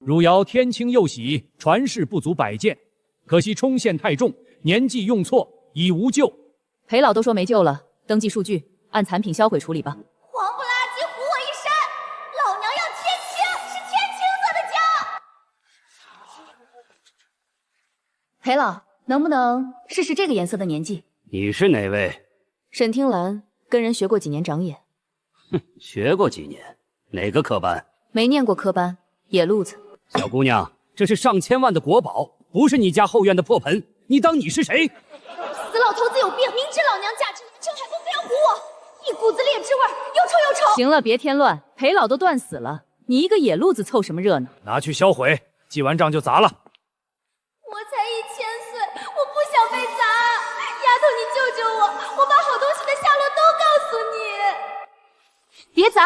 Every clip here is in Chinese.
汝窑天清釉洗，傳世不足100件，可惜沖陷太重，年纪用錯，已無救。裴老都說沒救了，登記數據，按殘品銷毀處理吧。黄不拉幾唬我一身，老娘要天青，是天青色的家。裴老，能不能試試這個顏色的年紀？你是哪位？沈聽蘭，跟人學過幾年長眼。哼，学過幾年？哪個科班？沒念過科班，野路子。小姑娘，這是上千萬的國寶，不是你家後院的破盆，你當你是誰？死老頭子有病，明知老娘價值连城，还不非要唬我，一股子劣质味，又臭又丑。行了，別添亂，裴老都斷死了，你一個野路子湊什麼熱鬧？拿去銷毀，記完賬就砸了。我才1000歲，我不想被砸。丫頭，你救救我，我把好東西的下落都告訴你。別砸，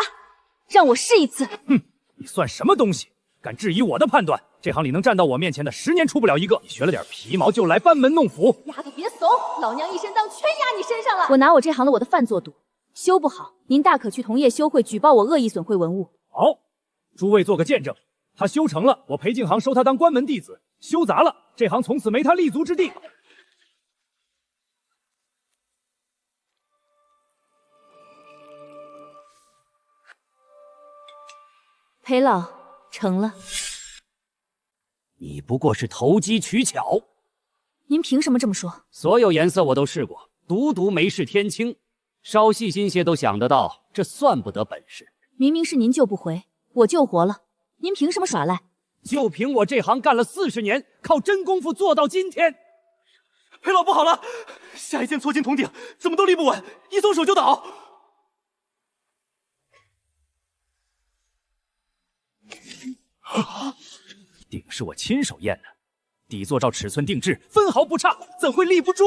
讓我試一次。哼，你算什麼東西？敢質疑我的判斷？這行裡能站到我面前的10年出不了一個。你學了點皮毛就來班門弄斧。丫頭別慫，老娘一身當全壓你身上了。我拿我這行的我的飯做賭，修不好，您大可去同業修會舉報我惡意損毀文物。好，諸位做個見證，他修成了，我裴敬行收他當關門弟子；修砸了，這行從此沒他立足之地。裴老，成了。你不過是投機取巧。您憑什麼這麼說？所有顏色我都試過，獨沒是天青。稍細心些都想得到，這算不得本事。明明是您救不回，我救活了，您憑什麼耍賴？就憑我這行幹了40年，靠真功夫做到今天。裴老不好了，下一件错金铜鼎怎麼都立不穩，一鬆手就倒。鼎是我親手驗的，底座照尺寸定制，分毫不差，怎會立不住？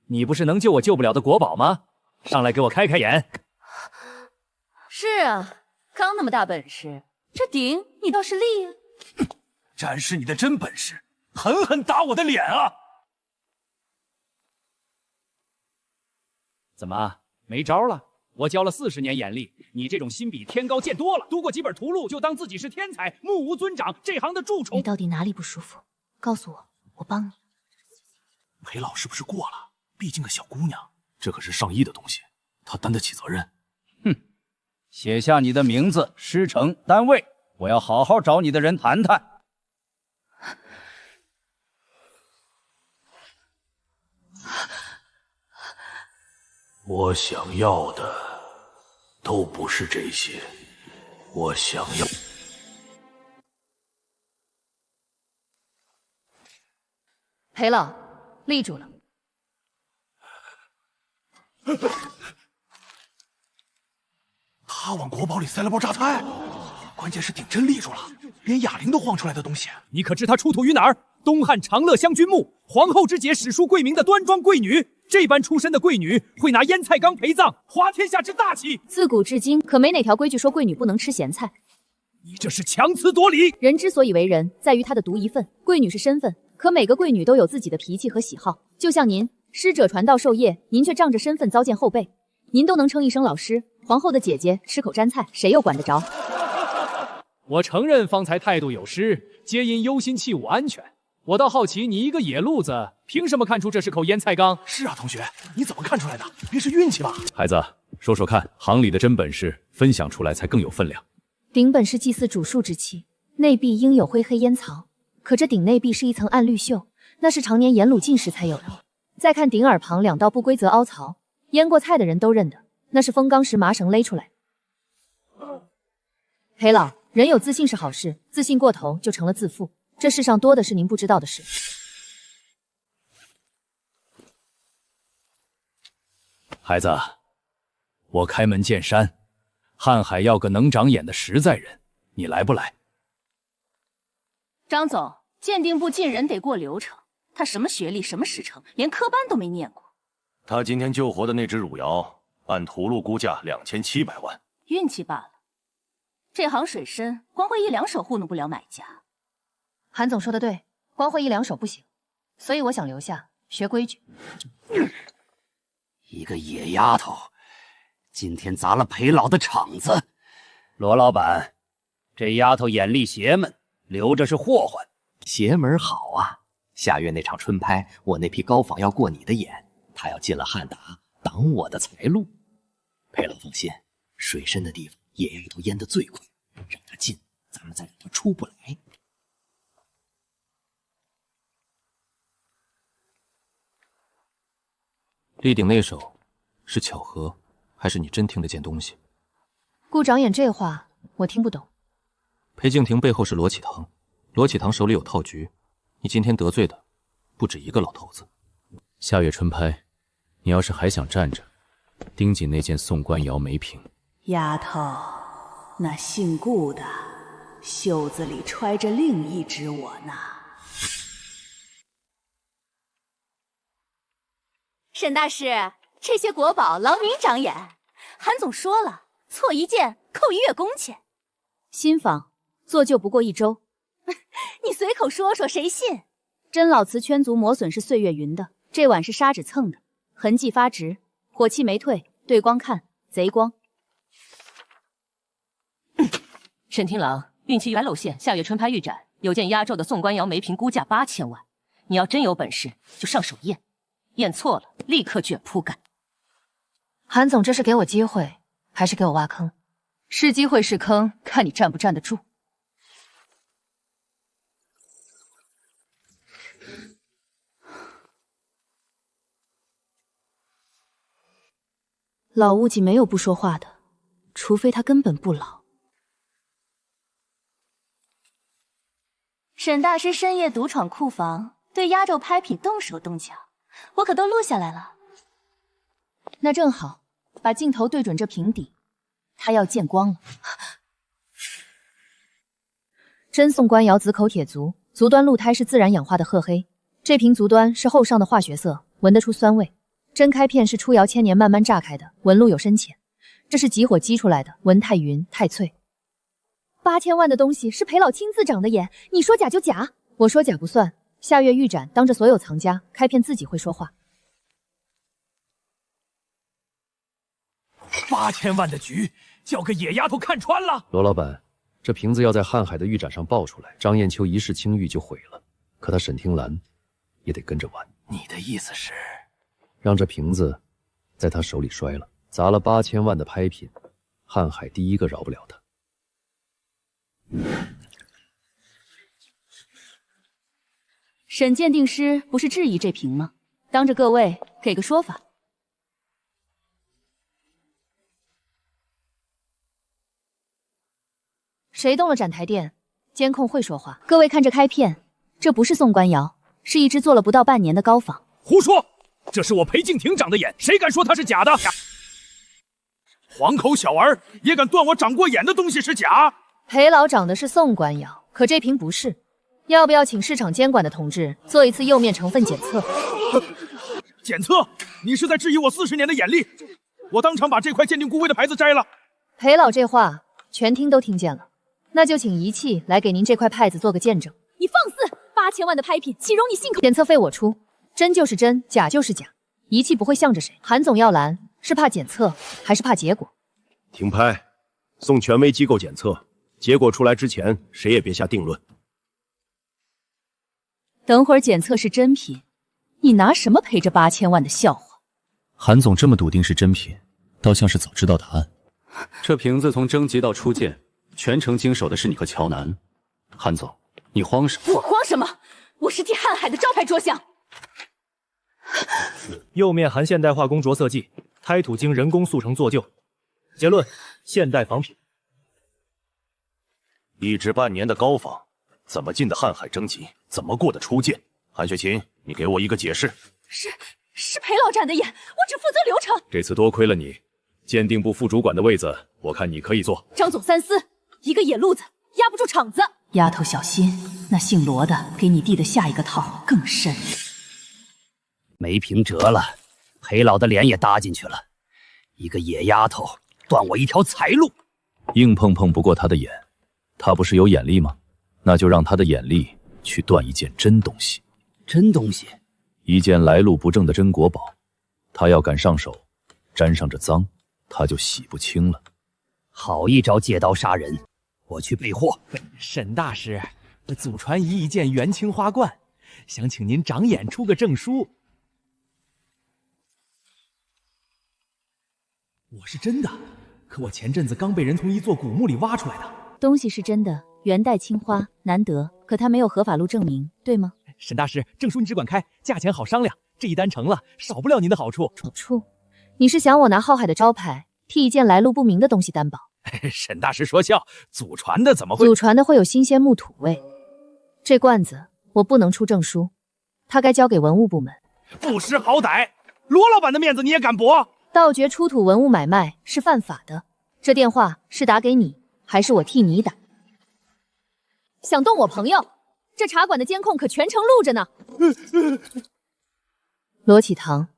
你不是能救我救不了的國寶嗎？上來給我開開眼。是啊，剛那麼大本事，這鼎你倒是立啊！展示你的真本事，狠狠打我的臉啊！怎麼沒招了？我教了40年眼力，你這種心比天高見多了，讀過幾本圖錄就當自己是天才，目無尊長，這行的蛀蟲。你到底哪裡不舒服？告訴我，我幫你。裴老是不是過了？畢竟個小姑娘，這可是上億的東西，她擔得起責任。哼，寫下你的名字、師承、單位，我要好好找你的人談談。我想要的都不是这些，我想要。裴老，立住了。他往国宝裡塞了包榨菜，關鍵是鼎真立住了，連啞鈴都晃出來的東西。你可知他出土於哪兒？東漢長樂鄉君墓，皇后之姐史書貴名的端莊貴女。這般出身的貴女會拿醃菜缸陪葬，滑天下之大稽。自古至今，可沒哪條規矩說貴女不能吃鹹菜。你這是強詞奪理。人之所以為人，在於他的獨一份。貴女是身份，可每個貴女都有自己的脾氣和喜好。就像您，師者傳道授業，您卻仗着身份糟踐後輩。您都能稱一聲老師，皇後的姐姐吃口沾菜，誰又管得着？我承認方才態度有失，皆因憂心器物安全。我倒好奇，你一個野路子，憑什麼看出這是口醃菜缸？是啊，同學，你怎麼看出來的？別是運氣吧？孩子，說說看，行裡的真本事，分享出來才更有分量。鼎本是祭祀主樹之器，內壁應有灰黑煙槽，可這鼎內壁是一層暗綠鏽，那是常年鹽滷浸時才有的。再看鼎耳旁2道不規則凹槽，醃過菜的人都認得，那是封缸時麻繩勒出來的。裴老，人有自信是好事，自信過頭就成了自負。這世上多的是您不知道的事。孩子，我開門見山，瀚海要個能長眼的實在人，你來不來？張總，鑑定部進人得過流程，他什麼學歷，什麼師承，連科班都沒念過。他今天救活的那只汝窑，按图錄估價2700萬。運氣罷了，這行水深，光會1兩手糊弄不了買家。韓總說的對，光會1兩手不行，所以我想留下學規矩。一個野丫頭，今天砸了裴老的場子，罗老板，這丫頭眼力邪門，留着是禍患。邪門好啊！下月那场春拍，我那匹高仿要过你的眼，他要进了汉达，擋我的財路。裴老放心，水深的地方野丫頭淹得最快，讓他進，咱們再讓他出不來。立鼎那手是巧合，還是你真聽得見東西？顧長眼这話我聽不懂。裴敬亭背後是羅啟堂，羅啟堂手裡有套局，你今天得罪的不止一個老頭子。下月春拍，你要是還想站着，盯緊那件宋官窯梅瓶。丫頭，那姓顧的袖子裡揣着另一隻我呢。沈大师，这些国宝劳您长眼。韩总说了，错一件扣1月工钱。新房做就不過1周。你隨口說說，誰信？真老瓷圈足磨損是歲月勻的，這碗是砂紙蹭的，痕跡發直，火氣沒退，對光看賊光。沈聽郎，運氣元灻縣下月春拍預展，有件壓軸的宋官窯梅瓶，估價8000萬。你要真有本事，就上手驗，驗錯了立刻捲鋪蓋。韓總，這是給我機會，還是給我挖坑？是機會是坑，看你站不站得住。老屋脊沒有不說話的，除非他根本不老。沈大師深夜獨闖庫房，對壓軸拍品動手動腳，我可都錄下來了。那正好，把鏡頭對準這瓶底，他要見光了。真宋官窯紫口鐵足，足端露胎是自然氧化的褐黑，這瓶足端是後上的化學色，聞得出酸味。真開片是出窯1000年慢慢炸開的，紋路有深淺。這是急火激出來的，紋太勻太脆。8000萬的東西是裴老親自長的眼，你說假就假，我說假不算。下月預展，當着所有藏家，開片自己會說話。8000萬的局，叫個野丫頭看穿了。羅老闆，這瓶子要在瀚海的預展上爆出來，張燕秋一世清譽就毀了，可他沈聽蘭也得跟着玩。你的意思是，讓這瓶子在他手裡摔了，砸了8000萬的拍品，瀚海第一個饒不了他。沈鑑定師不是質疑這瓶嗎？當着各位給個說法。誰動了展台墊？監控會說話。各位看這開片，這不是宋官窯，是一隻做了不到半年的高仿。胡說！這是我裴敬亭長的眼，誰敢說它是假的？黃口小兒也敢斷我長過眼的東西是假？裴老長的是宋官窯，可這瓶不是。要不要請市場監管的同志做一次釉面成分檢測？檢測？你是在質疑我40年的眼力？我當場把這塊鑑定顧威的牌子摘了。裴老這話全廳都聽見了，那就請儀器來給您這塊牌子做個見證。你放肆！8000萬的拍品，豈容你信口？檢測費我出，真就是真，假就是假，儀器不會向着誰。韓總要攔，是怕檢測，還是怕結果？停拍，送權威機構檢測，結果出來之前，誰也別下定論。等會兒檢測是真品，你拿什麼賠這8000萬的笑話？韓總這麼篤定是真品，倒像是早知道答案。這瓶子從徵集到出件，全程經手的是你和喬南。韓總，你慌什麼？我慌什麼？我是替瀚海的招牌着想。釉面含現代化工着色劑，胎土經人工速成做就。結論：現代仿品。1至半年的高仿，怎麼進的瀚海徵集？怎麼過的初見？韓雪琴，你給我一個解釋。是裴老展的眼，我只負責流程。這次多虧了你，鑑定部副主管的位子，我看你可以做。張總三思，一個野路子壓不住場子。丫頭小心，那姓羅的給你遞的下一個套更深。梅瓶折了，裴老的臉也搭進去了，一個野丫頭斷我一條財路。硬碰碰不過他的眼，他不是有眼力嗎？那就讓他的眼力去斷一件真東西。真東西？一件來路不正的真國寶，他要敢上手，沾上這髒，他就洗不清了。好一招借刀殺人！我去备货。沈大师，祖傳已一件元青花冠，想請您长眼出個證書。我是真的，可我前陣子剛被人從一座古墓裡挖出來的。東西是真的，元代青花，難得，可它沒有合法路證明，對嗎？沈大師，證書你只管開，價錢好商量。這一單成了，少不了您的好處。好處？你是想我拿浩海的招牌替一件來路不明的東西擔保？沈大師說笑，祖傳的怎麼會？祖傳的會有新鮮木土味。這罐子我不能出證書，它該交給文物部門。不識好歹，羅老板的面子你也敢駁？盜掘出土文物買賣是犯法的。這電話是打給你，還是我替你打？想動我朋友？這茶館的監控可全程錄着呢。羅啟堂，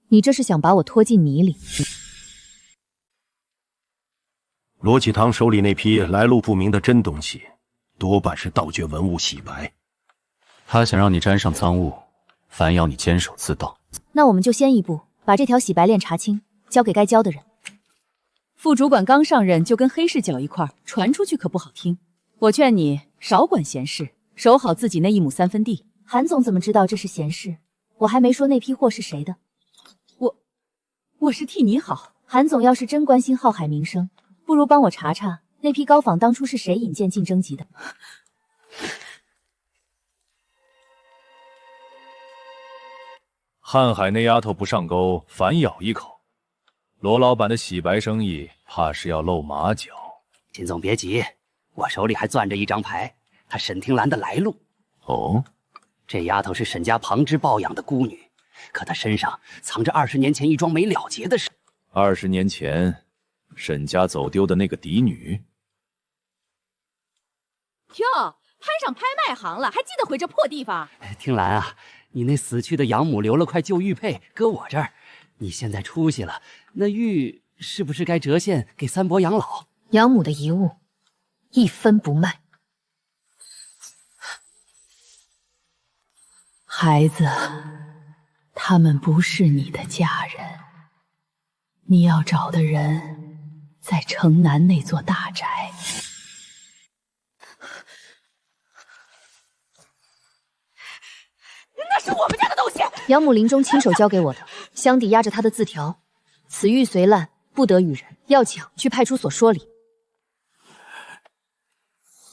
你這是想把我拖進泥裡？羅啟堂手裡那批來路不明的真東西，多半是盜掘文物洗白。他想讓你沾上赃物，反要你监守自盜。那我們就先一步，把這條洗白鏈查清，交給該交的人。副主管剛上任就跟黑市搅一塊，傳出去可不好听。我勸你少管闲事，守好自己那1畝3分地。韩总怎麼知道這是閒事？我還沒說那批貨是誰的。我是替你好。韓總要是真關心浩海名聲，不如幫我查查那批高仿當初是誰引薦競爭級的。瀚海那丫頭不上鈎，反咬一口。羅老板的洗白生意，怕是要露馬腳。秦總別急，我手裡還攥着一張牌，她沈聽蘭的來路。哦，這丫頭是沈家旁支抱養的孤女，可她身上藏着20年前一樁沒了結的事。20年前，沈家走丟的那個嫡女。喲，攀上拍賣行了，還記得回這破地方？聽蘭啊，你那死去的养母留了塊舊玉佩搁我這兒，你現在出息了，那玉是不是該折现給三伯養老？養母的遺物，一分不賣。孩子，他們不是你的家人，你要找的人在城南那座大宅。那是我們家的東西，养母临終親手交給我的，箱底壓着她的字條：此玉雖爛，不得與人，要搶去派出所說理。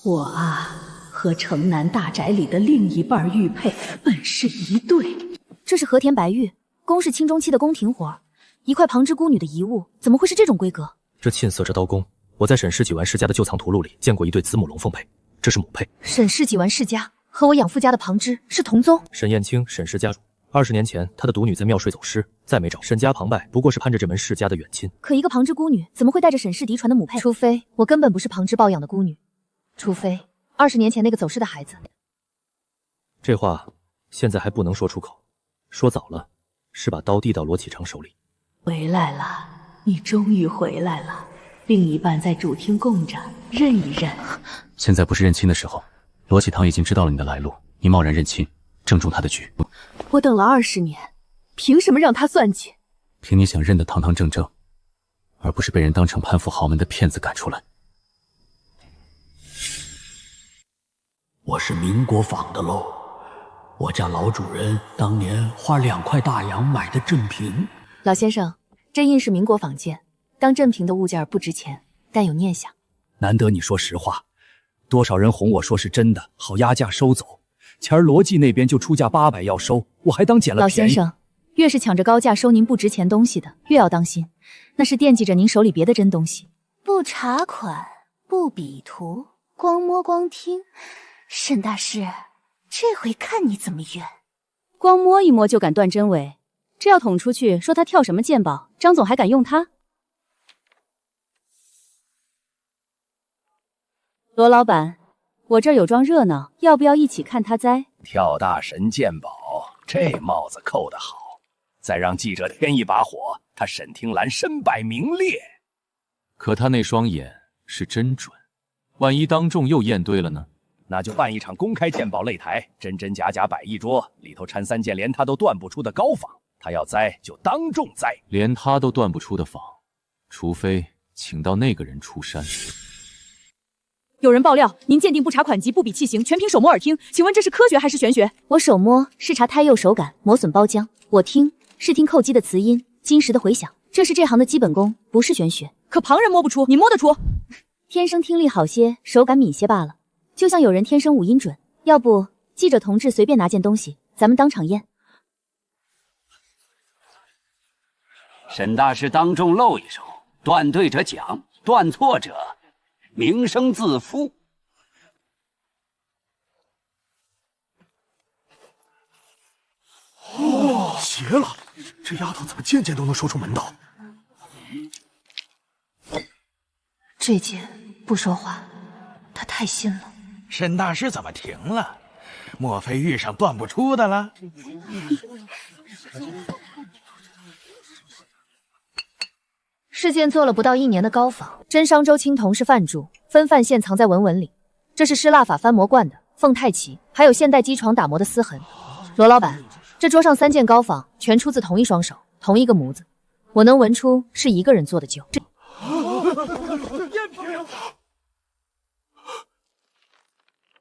我啊，和城南大宅裡的另一半玉佩本是一對。這是和田白玉，公是清中期的宮廷活，一塊旁支孤女的遺物，怎麼會是這種規格？這沁色着刀工，我在沈氏幾丸世家的舊藏圖錄裡見過一對子母龍鳳配，這是母配。沈氏幾丸世家和我養父家的旁支是同宗。沈燕青，沈氏家主，20年前他的独女在廟睡走失，再沒找。沈家旁拜不過是攀着這門世家的遠親。可一個旁支孤女怎麼會帶着沈氏嫡傳的母配？除非我根本不是旁支抱養的孤女，除非20年前那個走失的孩子。這話現在還不能說出口，說早了是把刀遞到羅啟成手裡。回來了，你終於回來了。另一半在主廳供着，認一認。現在不是認親的時候，羅啟堂已經知道了你的來路，你貿然認親，正中他的局。我等了20年，憑什麼讓他算計？憑你想認得堂堂正正，而不是被人當成攀附豪門的騙子趕出來。我是民國坊的嘍，我家老主人当年花2塊大洋買的正品。老先生，这印是民国坊件，当正品的物件不值錢，但有念想。難得你說實話，多少人哄我說是真的，好壓價收走。前兒羅記那邊就出價800要收，我還當撿了便宜。老先生，越是搶着高價收您不值錢東西的，越要當心，那是惦記着您手裡別的真東西。不查款，不比圖，光摸光聽。沈大師，這回看你怎麼圓。光摸一摸就敢斷真偽，這要捅出去說他跳什麼鑑寶，張總還敢用他？羅老闆，我這兒有樁熱鬧，要不要一起看他栽？跳大神鑑寶，這帽子扣得好，再讓記者添一把火，他沈聽蘭身敗名裂。可他那雙眼是真準，萬一當眾又驗對了呢？那就辦一場公開鑑寶擂台，真真假假擺一桌，裡頭摻3件連他都斷不出的高仿，他要栽就當眾栽，連他都斷不出的仿，除非請到那个人出山。有人爆料，您鉴定不查款级，不比器型，全凭手摸耳听，请问这是科学还是玄学？我手摸是查胎釉手感，磨损包浆；我听是听叩击的磁音，金石的回响。这是这行的基本功，不是玄学。可旁人摸不出，你摸得出？天生听力好些，手感敏些罢了。就像有人天生五音准。要不，记者同志随便拿件东西，咱们当场验。沈大师当众露一手，断对者奖，断错者名声自负。哦，邪了！这丫头怎么件件都能说出门道？这件不说话，她太信了。沈大师怎么停了？莫非遇上断不出的了？事件做了不到1年的高仿，真商周青铜是范铸，分范现藏在文文里。这是施蜡法翻模灌的，凤太旗，还有现代机床打磨的丝痕。罗老板，这桌上3件高仿全出自同一双手，同一个模子，我能闻出是一个人做的旧。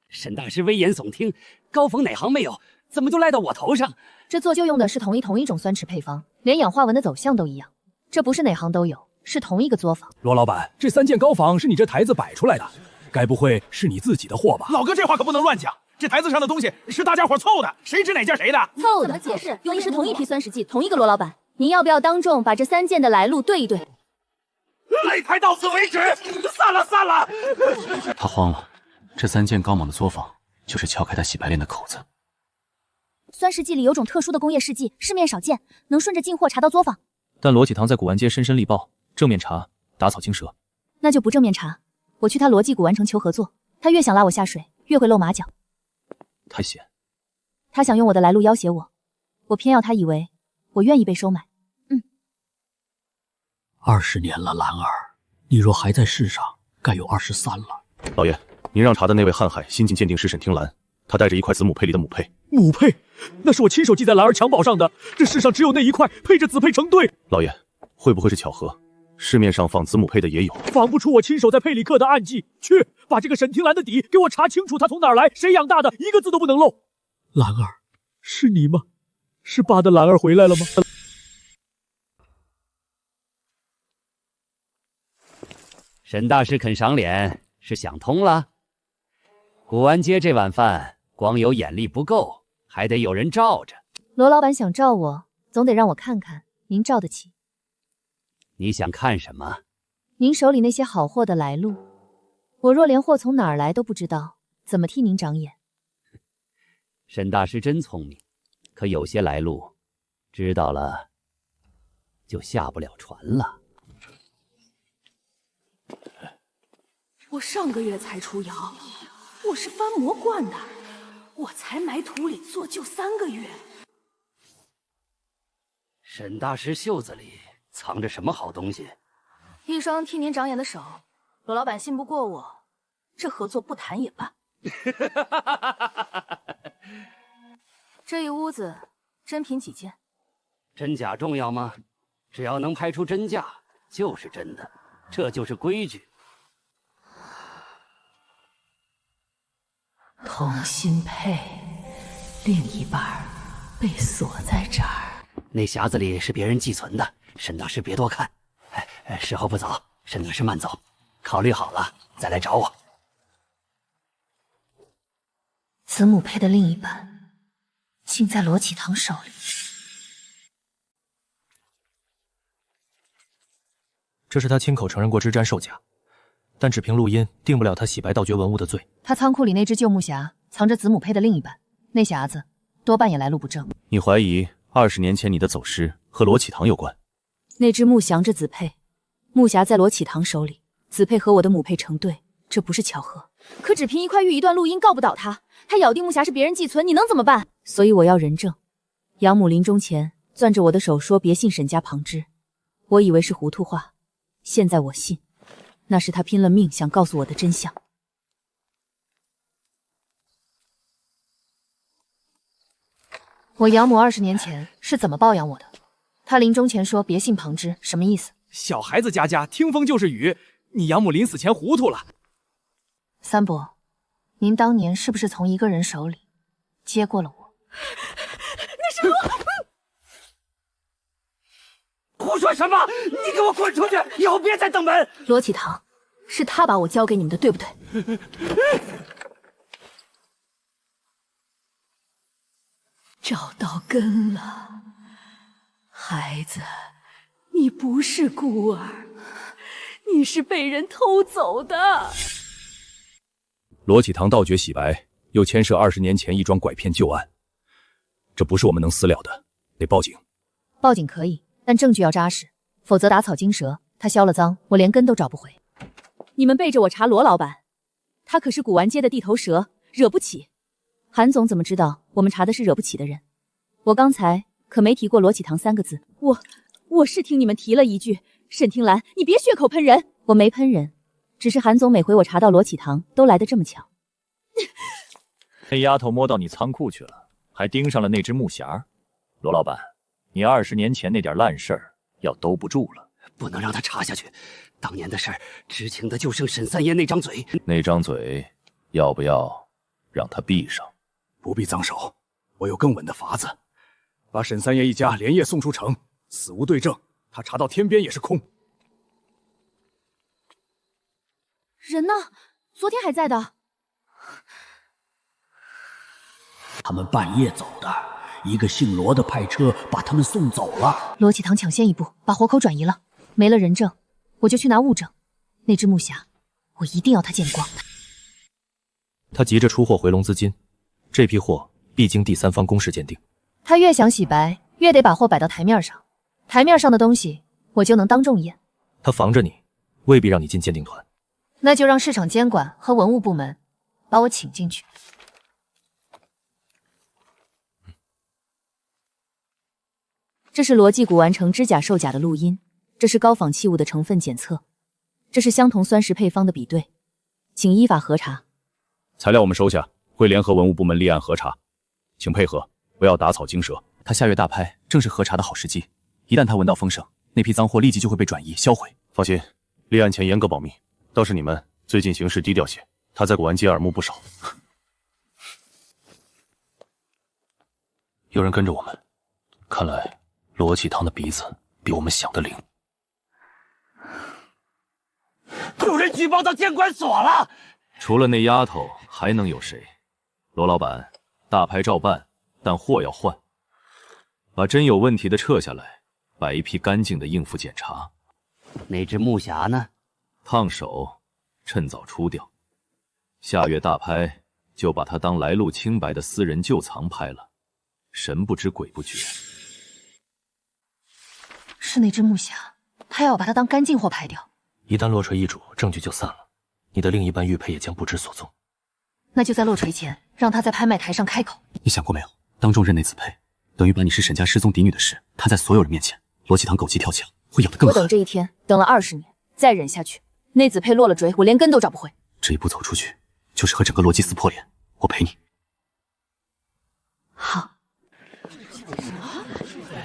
沈大师危言耸听，高仿哪行没有？怎么就赖到我头上？这做旧用的是同一种酸池配方，连氧化纹的走向都一样。这不是哪行都有，是同一个作坊。罗老板，这3件高仿是你这台子摆出来的，该不会是你自己的货吧？老哥，这话可不能乱讲。这台子上的东西是大家伙凑的，谁知哪件谁的？凑的怎么解释？用的是同一批酸石剂，同一个罗老板。您要不要当众把这3件的来路对一对？擂台到此为止，散了散了。他慌了，这3件高仿的作坊就是撬开他洗白链的口子。酸石剂里有种特殊的工业试剂，市面少见，能顺着进货查到作坊。但罗启堂在古玩街深深力爆，正面查打草惊蛇。那就不正面查，我去他罗记古玩城求合作，他越想拉我下水，越会露马脚。太险！他想用我的来路要挟我，我偏要他以為我願意被收買。20年了，蘭兒，你若還在世上，該有23了。老爺，您讓查的那位瀚海新晉鑑定師沈聽蘭，他帶着一塊子母佩裡的母佩。母佩？那是我親手記在蘭兒襁褓上的，這世上只有那一塊配着子佩成對。老爺，會不會是巧合？市面上仿子母佩的也有，仿不出我親手在佩裡刻的暗記。去，把這個沈聽蘭的底給我查清楚，他從哪兒來，誰養大的，一個字都不能漏。蘭兒，是你嗎？是爸的蘭兒回來了嗎？沈大師肯賞臉，是想通了。古玩街這碗飯，光有眼力不夠，還得有人罩着。羅老闆想罩我，總得讓我看看您罩得起。你想看什麼？您手裡那些好貨的來路，我若連貨從哪兒來都不知道，怎麼替您長眼？沈大師真聰明，可有些來路，知道了就下不了船了。我上個月才出窯，我是翻模灌的，我才埋土裡做就3個月。沈大師袖子裡藏着什麼好東西？一雙替您長眼的手，羅老闆信不過我，這合作不談也罷。這一屋子真品幾件？真假重要嗎？只要能拍出真價，就是真的，這就是規矩。同心佩，另一半被鎖在這兒。那匣子裡是別人寄存的，沈大師別多看。時候不早，沈大師慢走，考慮好了再來找我。子母佩的另一半，竟在羅啟堂手裡。這是他親口承認過之瞻售假，但只憑錄音定不了他洗白盜掘文物的罪。他倉庫裡那隻舊木匣藏着子母佩的另一半，那匣子多半也來路不正。你懷疑20年前你的走失和羅啟堂有關？那隻木降着子佩，木匣在羅啟堂手裡，子佩和我的母佩成對，這不是巧合。可只憑一塊玉一段錄音告不倒他，他咬定木匣是別人寄存，你能怎麼辦？所以我要人證。養母臨終前攥着我的手說別信沈家旁支，我以為是糊塗話，現在我信，那是他拼了命想告訴我的真相。我養母20年前是怎麼抱養我的？他臨終前說別信旁支，什麼意思？小孩子家家聽風就是雨，你养母臨死前糊塗了。三伯，您當年是不是從一個人手裡接過了我？那是我。胡說什麼！你給我滾出去！以後別再登門。罗啟堂，是他把我交給你們的，对不对？找到根了，孩子，你不是孤兒，你是被人偷走的。罗启堂盗掘洗白，又牽涉20年前一樁拐騙舊案，這不是我們能私了的，得報警。報警可以，但證據要扎實，否則打草驚蛇，他銷了臧，我連根都找不回。你們背着我查罗老板，他可是古玩街的地头蛇，惹不起。韩总怎麼知道我們查的是惹不起的人？我剛才可沒提過羅啟堂3個字。我是聽你們提了一句。沈聽蘭，你別血口噴人。我沒噴人，只是韓總每回我查到羅啟堂都來得這麼巧。那丫頭摸到你倉庫去了，還盯上了那只木匣。羅老板，你20年前那點爛事兒要兜不住了，不能讓他查下去。當年的事兒，知情的就剩沈三爷那张嘴。那张嘴，要不要讓他閉上？不必脏手，我有更穩的法子，把沈三爺一家连夜送出城，死无对證，他查到天邊也是空。人呢？昨天還在的。他們半夜走的，一個姓羅的派車把他們送走了。羅啟堂搶先一步把活口轉移了，沒了人證，我就去拿物證。那只木匣，我一定要他見光。他急着出貨回籠資金，這批貨必經第三方公示鑑定。他越想洗白，越得把貨擺到台面上，台面上的東西我就能當眾驗。他防着你，未必讓你進鑑定團。那就讓市場監管和文物部門把我請進去。這是羅記古玩城知假售假的錄音，這是高仿器物的成分檢測，這是相同酸石配方的比對，請依法核查。材料我們收下，會聯合文物部門立案核查，請配合，不要打草驚蛇。他下月大拍正是核查的好時機，一旦他聞到風聲，那批臧貨立即就會被轉移銷毀。放心，立案前嚴格保密，倒是你們最近行事低調些，他在古玩街耳目不少。有人跟着我們，看來羅啟堂的鼻子比我們想的靈。有人舉報到监管所了。除了那丫頭，還能有誰？羅老板，大拍照辦，但貨要換。把真有問題的撤下來，擺一批乾淨的應付檢查。那只木匣呢？燙手，趁早出掉。下月大拍就把它當來路清白的私人舊藏拍了，神不知鬼不覺。是那只木匣，他要把它當乾淨貨拍掉。一旦落錘易主，證據就散了，你的另一半玉佩也將不知所蹤。那就在落錘前，讓他在拍賣台上開口。你想過沒有，當眾認那紫佩，等於把你是沈家失蹤嫡女的事攤在所有人面前，羅啟堂狗急跳牆，會咬得更狠。我等這一天等了20年，再忍下去，那紫佩落了錘，我連根都找不回。這一步走出去，就是和整個羅輯撕破臉，我陪你。好。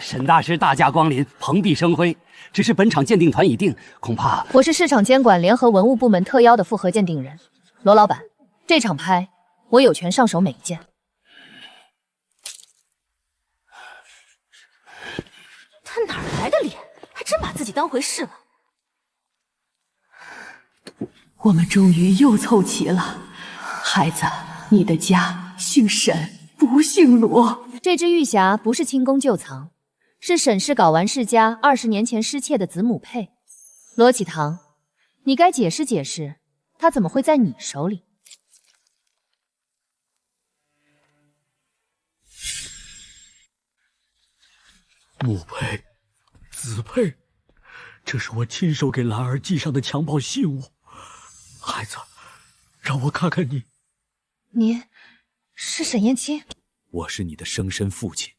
沈大師大駕光臨，蓬蓽生輝。只是本場鑑定團已定，恐怕我是市場監管聯合文物部門特邀的複核鑑定人，羅老板，這場拍我有權上手每一件。他哪來的臉，還真把自己當回事了。我們終於又湊齊了，孩子，你的家姓沈，不姓羅。這只玉匣不是清宮舊藏，是沈氏睾丸世家20年前失竊的子母佩。羅啟堂，你該解釋解釋，他怎麼會在你手裡？母佩，子佩，這是我親手給蘭兒寄上的襁褓信物。孩子，讓我看看你。您是沈燕青？我是你的生身父親。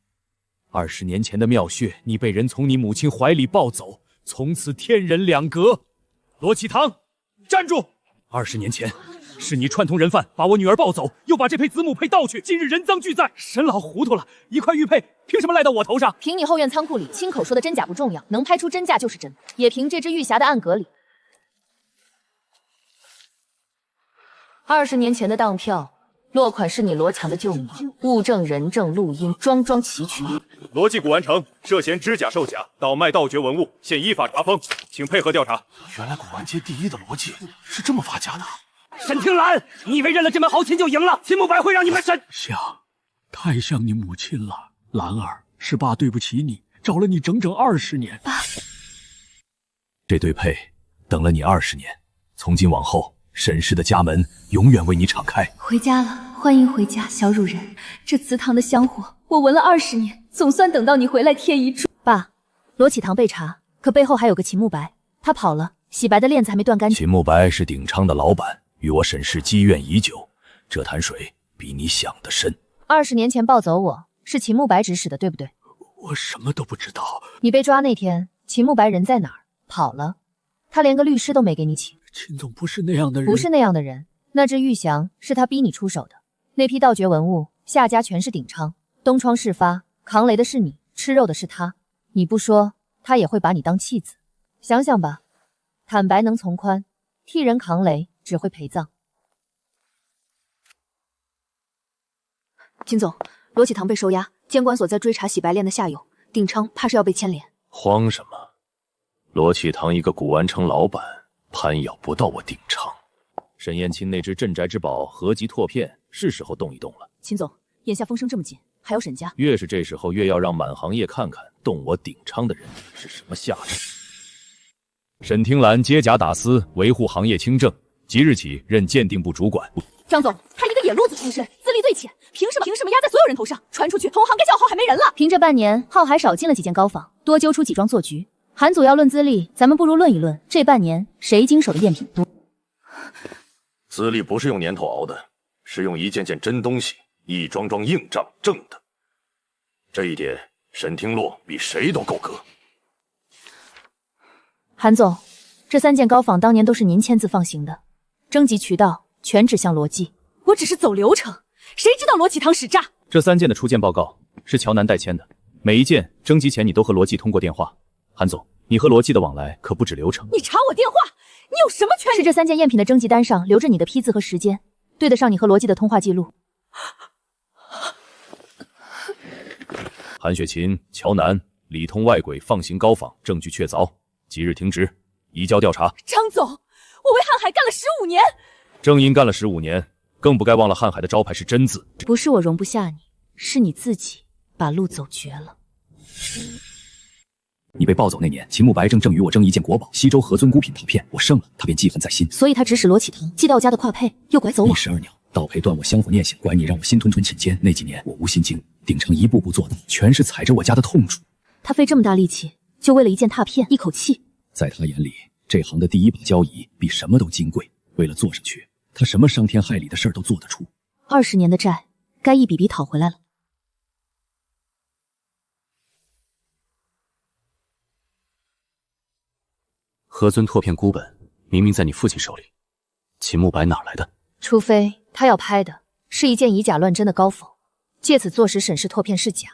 20年前的妙穴，你被人從你母親懷裡抱走，從此天人兩隔。羅啟堂，站住！20年前，是你串通人犯把我女兒抱走，又把这配子母佩盗去，今日人赃俱在。沈老糊涂了，一块玉佩凭什么赖到我头上？凭你后院仓库里亲口说的真假不重要，能拍出真假就是真，也凭这只玉匣的暗格里20年前的当票。落款是你罗强的舅母，物证、人证、录音，桩桩齐全。罗记古玩城涉嫌知假售假、倒卖盗掘文物，现依法查封，请配合調查。原來古玩街第一的罗記是這麼發家的。沈聽蘭，你以為認了這門好親就贏了？秦慕白會讓你們沈……太像你母親了，蘭兒，是爸對不起你，找了你整整20年。爸，這對佩等了你20年，從今往後。沈氏的家門永遠為你敞開。回家了，歡迎回家，小主人。這祠堂的香火，我聞了20年，總算等到你回來添一柱。爸，羅啟堂被查，可背後還有個秦慕白，他跑了，洗白的鏈子還沒斷乾淨。秦慕白是鼎昌的老板，與我沈氏積怨已久，這潭水比你想的深。20年前抱走我是秦慕白指使的，對不對？我什麼都不知道。你被抓那天，秦慕白人在哪兒？跑了，他連個律師都沒給你請。秦總不是那樣的人，不是那樣的人。那只玉匣是他逼你出手的，那批盜掘文物下家全是鼎昌，東窗事發，扛雷的是你，吃肉的是他。你不說，他也會把你當棄子。想想吧，坦白能從寬，替人扛雷只會陪葬。秦總，羅啟堂被收押，監管所在追查洗白鏈的下游，鼎昌怕是要被牽連。慌什麼？羅啟堂一個古玩城老板。攀咬不到我鼎昌。沈燕青那只鎮宅之寶合集拓片，是時候動一動了。秦總，眼下風聲這麼緊，還有沈家，越是這時候，越要讓滿行業看看動我鼎昌的人是什麼下場。沈聽蘭接賈打絲，維護行業清正，即日起任鑑定部主管。張總，他一個野路子出身，資歷最淺，憑什麼壓在所有人頭上？傳出去，同行該叫號還沒人了。憑這半年，號還少進了幾間高仿，多揪出幾樁做局。韓組要論資歷，咱們不如論一論，這半年誰經手的贗品多？資歷不是用年頭熬的，是用一件件真東西、一樁樁硬賬掙的。這一點，沈聽洛比誰都夠格。韓總，這3件高仿當年都是您簽字放行的，徵集渠道全指向羅記。我只是走流程，誰知道羅啟堂使詐？這3件的出件報告是喬南代簽的，每一件徵集前你都和羅記通過電話。韓總，你和羅記的往來可不止流程。你查我電話，你有什麼權利？是這3件贗品的徵集單上留着你的批字和時間，對得上你和羅記的通話記錄。韓雪琴、喬南裡通外鬼放行高仿，證據確鑿，即日停職，移交調查。張總，我為瀚海幹了15年，正因幹了15年，更不該忘了瀚海的招牌是真字。不是我容不下你，是你自己把路走絕了。你被抱走那年，秦慕白正與我爭一件國寶西周何尊孤品陶片，我勝了，他便記恨在心，所以他指使羅啟堂寄到家的跨配，又拐走我。你12鳥，盜配斷我香火念想，拐你讓我心吞吞寢間。那幾年我無心經，鼎昌一步步做到，全是踩着我家的痛處。他費這麼大力氣，就為了一件拓片，一口氣。在他眼裡，這行的第一把交椅比什麼都金貴，為了坐上去，他什麼傷天害理的事兒都做得出。20年的債，該一筆筆討回來了。何尊拓片孤本明明在你父親手裡，秦慕白哪來的？除非他要拍的是一件以假亂真的高仿，借此坐實沈氏拓片是假，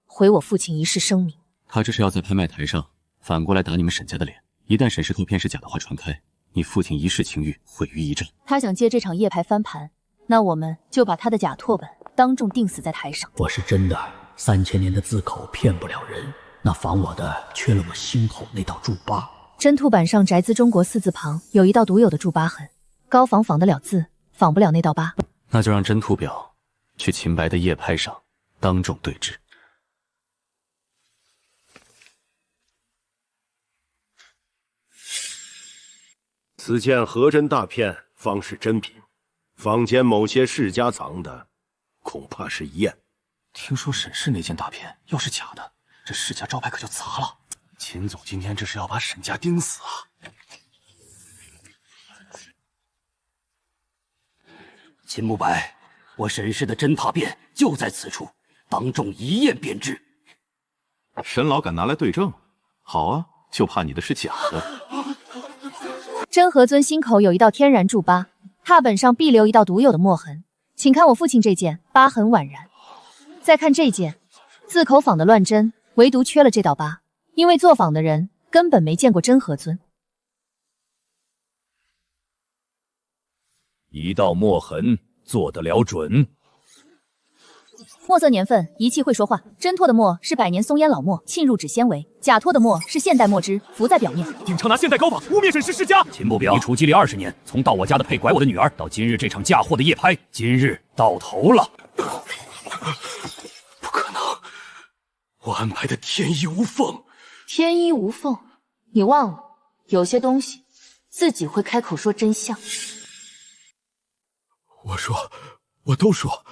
毀我父親一世聲名。他這是要在拍賣台上反過來打你們沈家的臉。一旦沈氏拓片是假的話傳開，你父親一世清譽毀於一旦。他想借這場夜牌翻盤，那我們就把他的假拓本當眾釘死在台上。我是真的，3000年的字口騙不了人，那仿我的缺了我心口那道注疤。真兔版上宅兹中國4字旁有一道獨有的注疤痕，高仿仿得了字，仿不了那道疤。那就讓真兔表去秦白的夜拍上當眾對質。此件合真大片方是真品，坊間某些世家藏的，恐怕是贗。听說沈氏那件大片要是假的，這世家招牌可就砸了。秦總今天這是要把沈家釘死啊！秦慕白，我沈氏的真拓片就在此處，當眾一驗便知。沈老敢拿來對證？好啊，就怕你的是假的。真何尊心口有一道天然注疤，踏本上必留一道獨有的墨痕，請看我父親這件，疤痕宛然。再看這件，字口仿的亂真，唯獨缺了這道疤，因為作仿的人根本沒見過真和尊。一道墨痕做得了準。墨色年份，仪器会说话。真拓的墨是百年松烟老墨，沁入纸纤维；假拓的墨是现代墨汁，浮在表面。鼎昌拿现代高仿污蔑沈氏世家。秦不表，你处吉利20年，从到我家的配拐我的女兒，到今日這場嫁禍的夜拍，今日到頭了。不可能，我安排的天衣無縫。天衣無縫？你忘了，有些東西自己會開口說真相。我都說，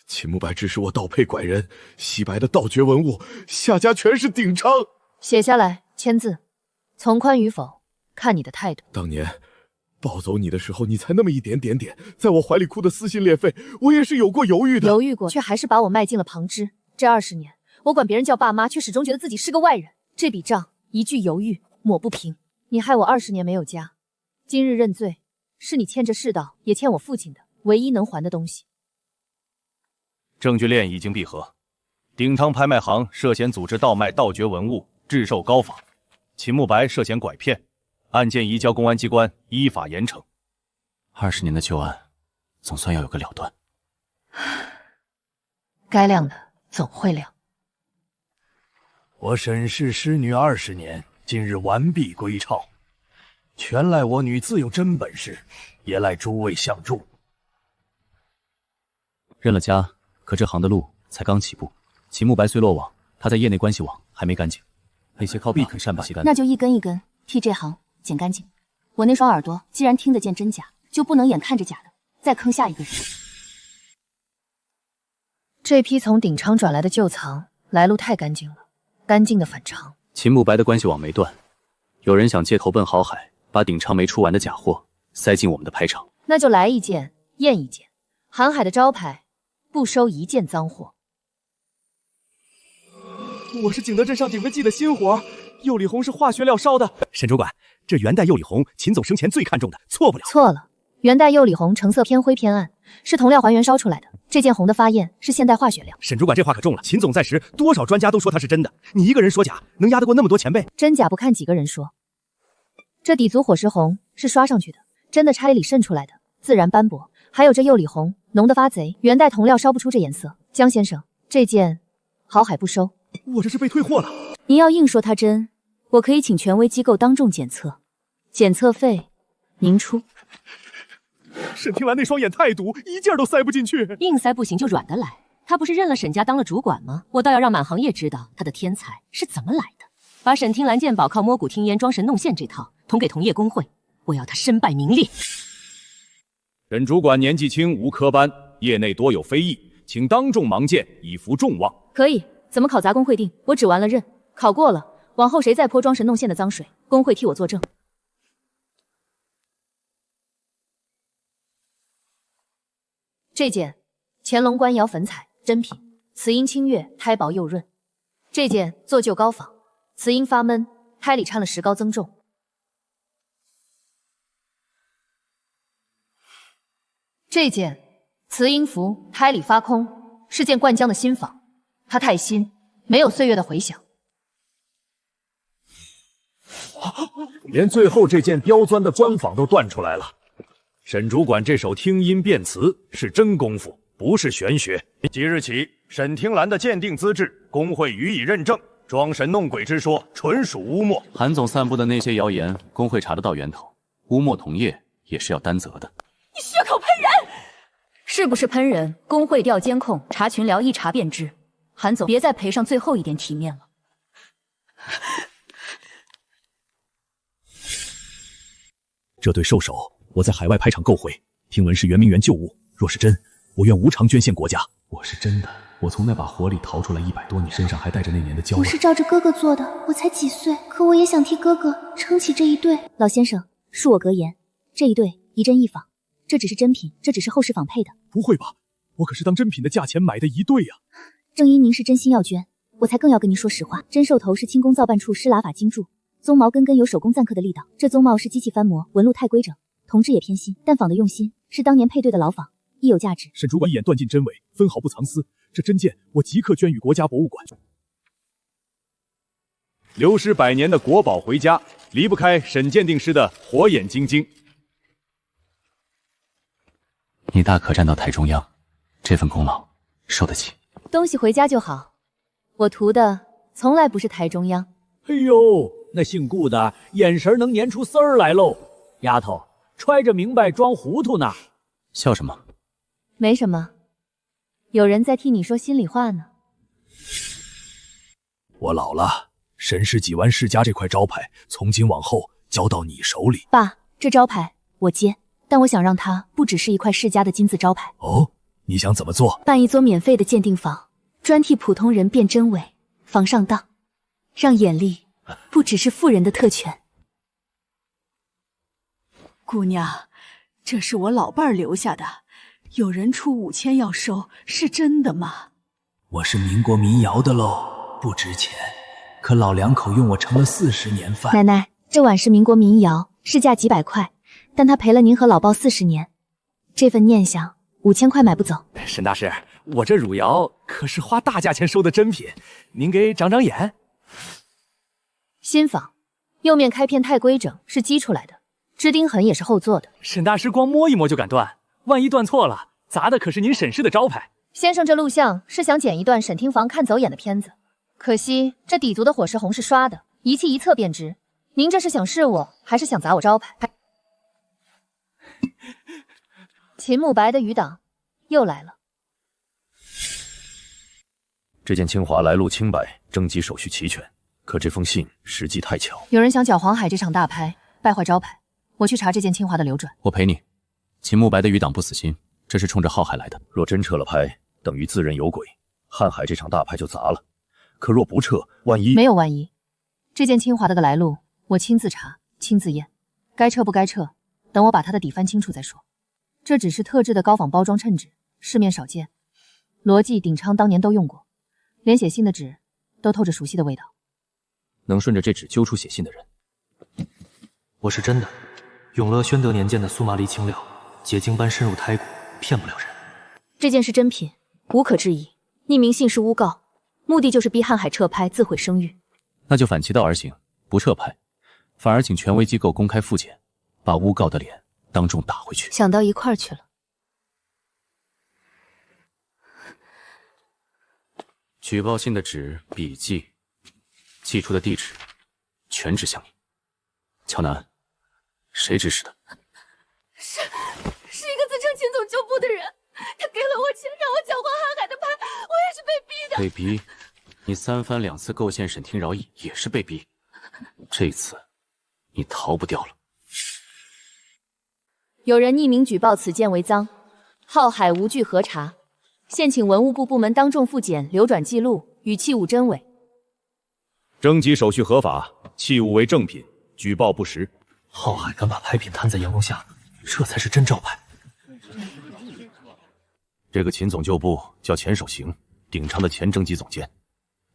秦慕白只是我盜配拐人，洗白的盜掘文物，下家全是鼎昌。寫下來，簽字，從寬與否，看你的態度。當年抱走你的時候，你才那麼一點點，在我懷裡哭得撕心裂肺，我也是有過猶豫的。猶豫過，卻還是把我賣進了旁支。這20年，我管別人叫爸媽，卻始終覺得自己是個外人。這筆賬，一句猶豫抹不平。你害我20年沒有家，今日認罪，是你欠着世道，也欠我父親的唯一能還的東西。證據鏈已經閉合，鼎昌拍賣行涉嫌組織盜賣盜掘文物，制售高仿；秦慕白涉嫌拐騙，案件移交公安機關依法嚴懲。20年的舊案，總算要有個了斷。該亮的總會亮。我沈氏失女20年，今日完璧歸趙，全賴我女自有真本事，也賴諸位相助。認了家，可這行的路才剛起步。秦慕白雖落網，他在業內關係網還沒乾淨，那些靠必肯善罷其干。那就一根一根替這行剪乾淨。我那雙耳朵既然聽得見真假，就不能眼看着假的再坑下一個人。這批從鼎昌轉來的舊藏，來路太乾淨了，乾淨的反常。秦慕白的關係網沒斷，有人想借投奔好海，把鼎昌沒出完的假貨塞進我們的拍場。那就來一件驗一件，韓海的招牌不收一件髒貨。我是景德鎮上鼎文記的新活，釉里紅是化學料燒的。沈主管，這元代釉里紅，秦總生前最看重的，錯不了。錯了，元代釉里紅成色偏灰偏暗，是銅料還原燒出來的。這件紅的發豔是現代化學料。沈主管這話可重了，秦總在時，多少專家都說它是真的，你一個人說假，能壓得過那麼多前輩？真假不看幾個人說。這底足火石紅是刷上去的，真的拆裡滲出來的，自然斑駁。還有這釉里紅，濃得發賊，元代銅料燒不出這顏色。江先生，這件好海不收。我這是被退貨了。您要硬說它真，我可以請權威機構當眾檢測，檢測費您出。沈聽蘭那雙眼太毒，一件都塞不進去。硬塞不行就軟的來，他不是認了沈家當了主管嗎？我倒要讓滿行業知道他的天才是怎麼來的。把沈聽蘭鑑寶靠摸骨聽煙裝神弄現這套捅給同業工會，我要他身敗名裂。沈主管年紀輕，無科班，業內多有非議，請當眾芒鑑，以服眾望。可以，怎麼考砸工會定？我只完了認，考過了，往後誰再潑裝神弄現的髒水，工會替我作證。這件乾隆官窯粉彩真品，瓷音清越，胎薄又潤。這件做舊高仿，瓷音發悶，胎裡摻了石膏增重。這件瓷音符，胎裡發空，是件灌漿的新仿，它太新，沒有歲月的回響。連最後這件刁鑽的官仿都斷出來了。沈主管這手聽音辨詞是真功夫，不是玄學。即日起，沈聽蘭的鑑定資質，工會予以認證。裝神弄鬼之說純屬污衊。韓總散布的那些謠言，工會查得到源頭，污衊同業也是要擔責的。你血口噴人！是不是噴人？工會調監控查群聊，一查便知。韓總，別再賠上最後一點體面了。這對獸首，我在海外拍場購回，聽聞是圆明園舊物，若是真，我願無償捐獻國家。我是真的，我從那把火裡逃出來100多年，身上還帶着那年的焦味。我是照着哥哥做的，我才幾歲，可我也想替哥哥撐起這一對。老先生，恕我格言，這一對一真一仿，這只是真品，這只是後世仿配的。不會吧，我可是當真品的價錢買的一對呀。正因您是真心要捐，我才更要跟您說實話。真獸頭是清宫造辦處施喇法精鑄，鬃毛根有手工錾刻的力道，這鬃毛是機器翻模，紋路太規整，銅質也偏新，但仿的用心，是当年配对的牢房，亦有价值。沈主管一眼断尽真伪，分毫不藏私。这真剑我即刻捐予国家博物馆。流失100年的国宝回家，离不开沈鉴定师的火眼金睛。你大可站到台中央，这份功劳受得起。东西回家就好，我图的从来不是台中央。哎呦，那姓顾的眼神能粘出丝儿来喽！丫头，揣着明白装糊涂呢。笑什么？没什么，有人在替你说心里话呢。我老了，沈氏几万世家这块招牌，从今往后交到你手里。爸，这招牌我接，但我想让它不只是一块世家的金字招牌。哦，你想怎么做？办一座免费的鉴定坊，专替普通人辨真伪，防上当，让眼力不只是富人的特权。姑娘，这是我老伴儿留下的，有人出5000要收，是真的吗？我是民国民窑的喽，不值钱，可老两口用我盛了40年饭。奶奶，这碗是民国民窑，市价几百塊，但他陪了您和老鮑40年，这份念想5000塊買不走。沈大师，我这汝窑可是花大價錢收的珍品，您給長長眼。新坊釉面開片太規整，是積出來的，支釘痕也是後做的。沈大師光摸一摸就敢斷，萬一斷錯了，砸的可是您沈氏的招牌。先生這錄像是想剪一段沈廳房看走眼的片子，可惜這底足的火石紅是刷的，儀器一測便知。您這是想試我，還是想砸我招牌？秦慕白的餘黨又來了。這件清華來路清白，徵集手續齊全，可這封信時機太巧。有人想攪黃海這場大拍，敗壞招牌。我去查這件清華的流轉。我陪你。秦慕白的餘黨不死心，這是衝着浩海來的。若真撤了拍，等於自認有鬼，瀚海這場大拍就砸了。可若不撤，萬一……沒有萬一。這件清華的個來路，我親自查，親自驗，該撤不該撤，等我把他的底翻清楚再說。這只是特制的高仿包裝襯紙，市面少見。羅記、鼎昌當年都用過，連寫信的紙都透着熟悉的味道。能順着這紙揪出寫信的人，我是真的。永樂宣德年間的蘇麻離青料，結晶般深入胎骨，騙不了人。這件是真品，無可置疑。匿名信是誣告，目的就是逼瀚海撤拍，自毀聲譽。那就反其道而行，不撤拍，反而請權威機構公開復檢，把誣告的臉當眾打回去。想到一塊兒去了。舉報信的紙、筆記、寄出的地址，全指向你。喬南，誰指使的？是一個自稱秦總舊部的人，他給了我錢，讓我繳還瀚海的拍，我也是被逼的。被逼？你3番2次構陷沈廳饒毅，也是被逼。這次，你逃不掉了。有人匿名舉報此件為臧，浩海無據核查，現請文物部部門當眾復檢流轉記錄與器物真偽。徵集手續合法，器物為正品，舉報不實。浩海敢把拍品攤在陽光下，這才是真招牌。這個秦總舊部叫錢守行，鼎昌的前徵集總監，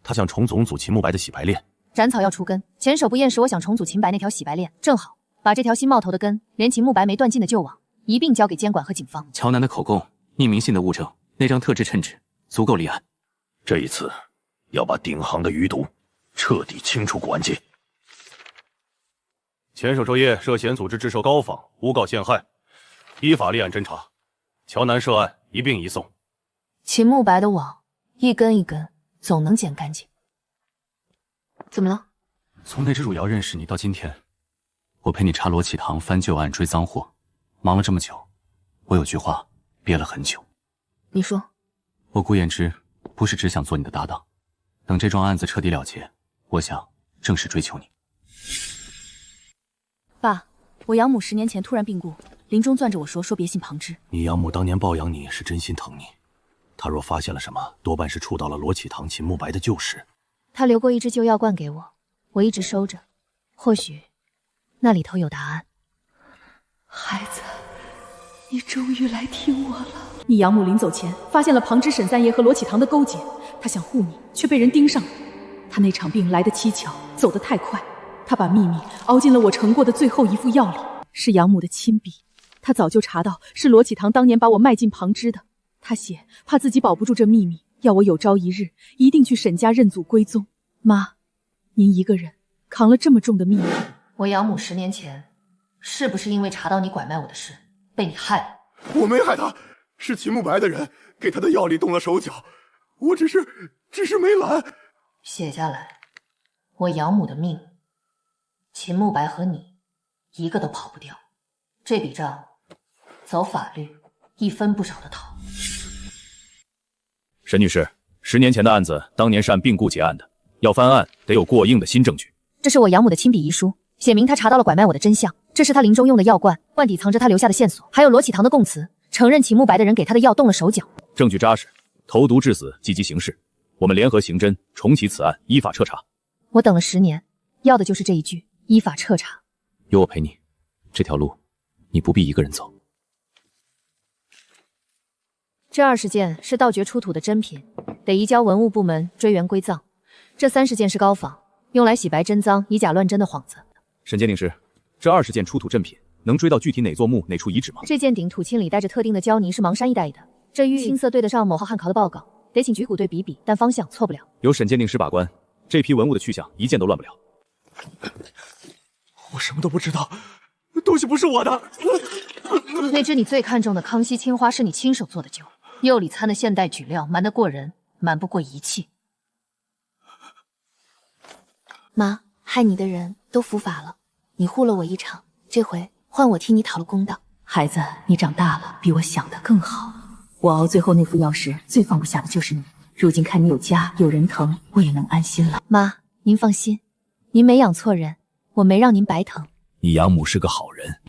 他想重組秦慕白的洗白鏈。斬草要除根，前手不厭時，我想重組秦白那條洗白鏈，正好把這條新冒頭的根，連秦慕白沒斷盡的舊網一併交給監管和警方。喬南的口供、匿名信的物證、那張特制襯紙，足夠立案。這一次，要把鼎行的餘毒徹底清除古玩街。前手授業涉嫌組織制售高仿，誣告陷害，依法立案偵查。喬南涉案一併移送。秦慕白的網一根一根，總能剪乾淨。怎麼了？從那隻汝窯認識你到今天，我陪你查羅啟堂翻舊案追臧貨，忙了這麼久，我有句話憋了很久。你說。我顧硯之不是只想做你的搭檔，等這樁案子徹底了結，我想正式追求你。爸，我養母10年前突然病故，臨終攥着我說別信旁支。你養母當年抱養你是真心疼你，她若發現了什麼，多半是觸到了羅啟堂、秦慕白的舊事。他留過一隻舊藥罐給我，我一直收着，或許那裡頭有答案。孩子，你終於來聽我了。你養母臨走前發現了旁支沈三爺和羅啟堂的勾結，他想護你，卻被人盯上了。他那場病來得蹊蹺，走得太快，他把秘密熬進了我盛過的最後一副藥裡，是養母的親筆。他早就查到是罗啟堂当年把我卖进旁支的。他写怕自己保不住这秘密，要我有朝一日一定去沈家认祖归宗。妈，您一个人扛了这么重的秘密。我养母10年前是不是因为查到你拐卖我的事被你害了？我没害他，是秦慕白的人给他的药里动了手脚，我只是没拦。写下来，我养母的命，秦慕白和你一个都跑不掉。这笔账走法律一分不少的讨。沈女士，10年前的案子当年是按病故结案的，要翻案得有过硬的新证据。这是我养母的亲笔遗书，写明他查到了拐卖我的真相。这是他临终用的药罐，罐底藏着他留下的线索，还有罗启堂的供词，承认秦慕白的人给他的药动了手脚。证据扎实，投毒致死，积极行事。我们联合刑侦，重启此案，依法彻查。我等了10年，要的就是这一句：依法彻查。有我陪你，这条路你不必一个人走。这20件是盗掘出土的真品，得移交文物部门追源归藏。这30件是高仿，用来洗白真赃、以假乱真的幌子。沈鉴定师，这20件出土珍品能追到具体哪座墓哪处遗址吗？这件鼎土欽里带着特定的胶泥是芒山一带的，这玉青色对得上某号汉考的报告，得请局股队比比，但方向错不了。由沈鉴定师把关，这批文物的去向一件都乱不了。我什么都不知道，东西不是我的。那只你最看重的康熙青花是你亲手做的酒，釉里掺的现代举料，瞒得过人，瞒不过仪器。妈，害你的人都伏法了，你护了我一场，这回换我替你讨了公道。孩子，你长大了，比我想的更好。我熬最后那副药时，最放不下的就是你。如今看你有家有人疼，我也能安心了。妈，您放心，您没养错人，我没让您白疼。你养母是个好人，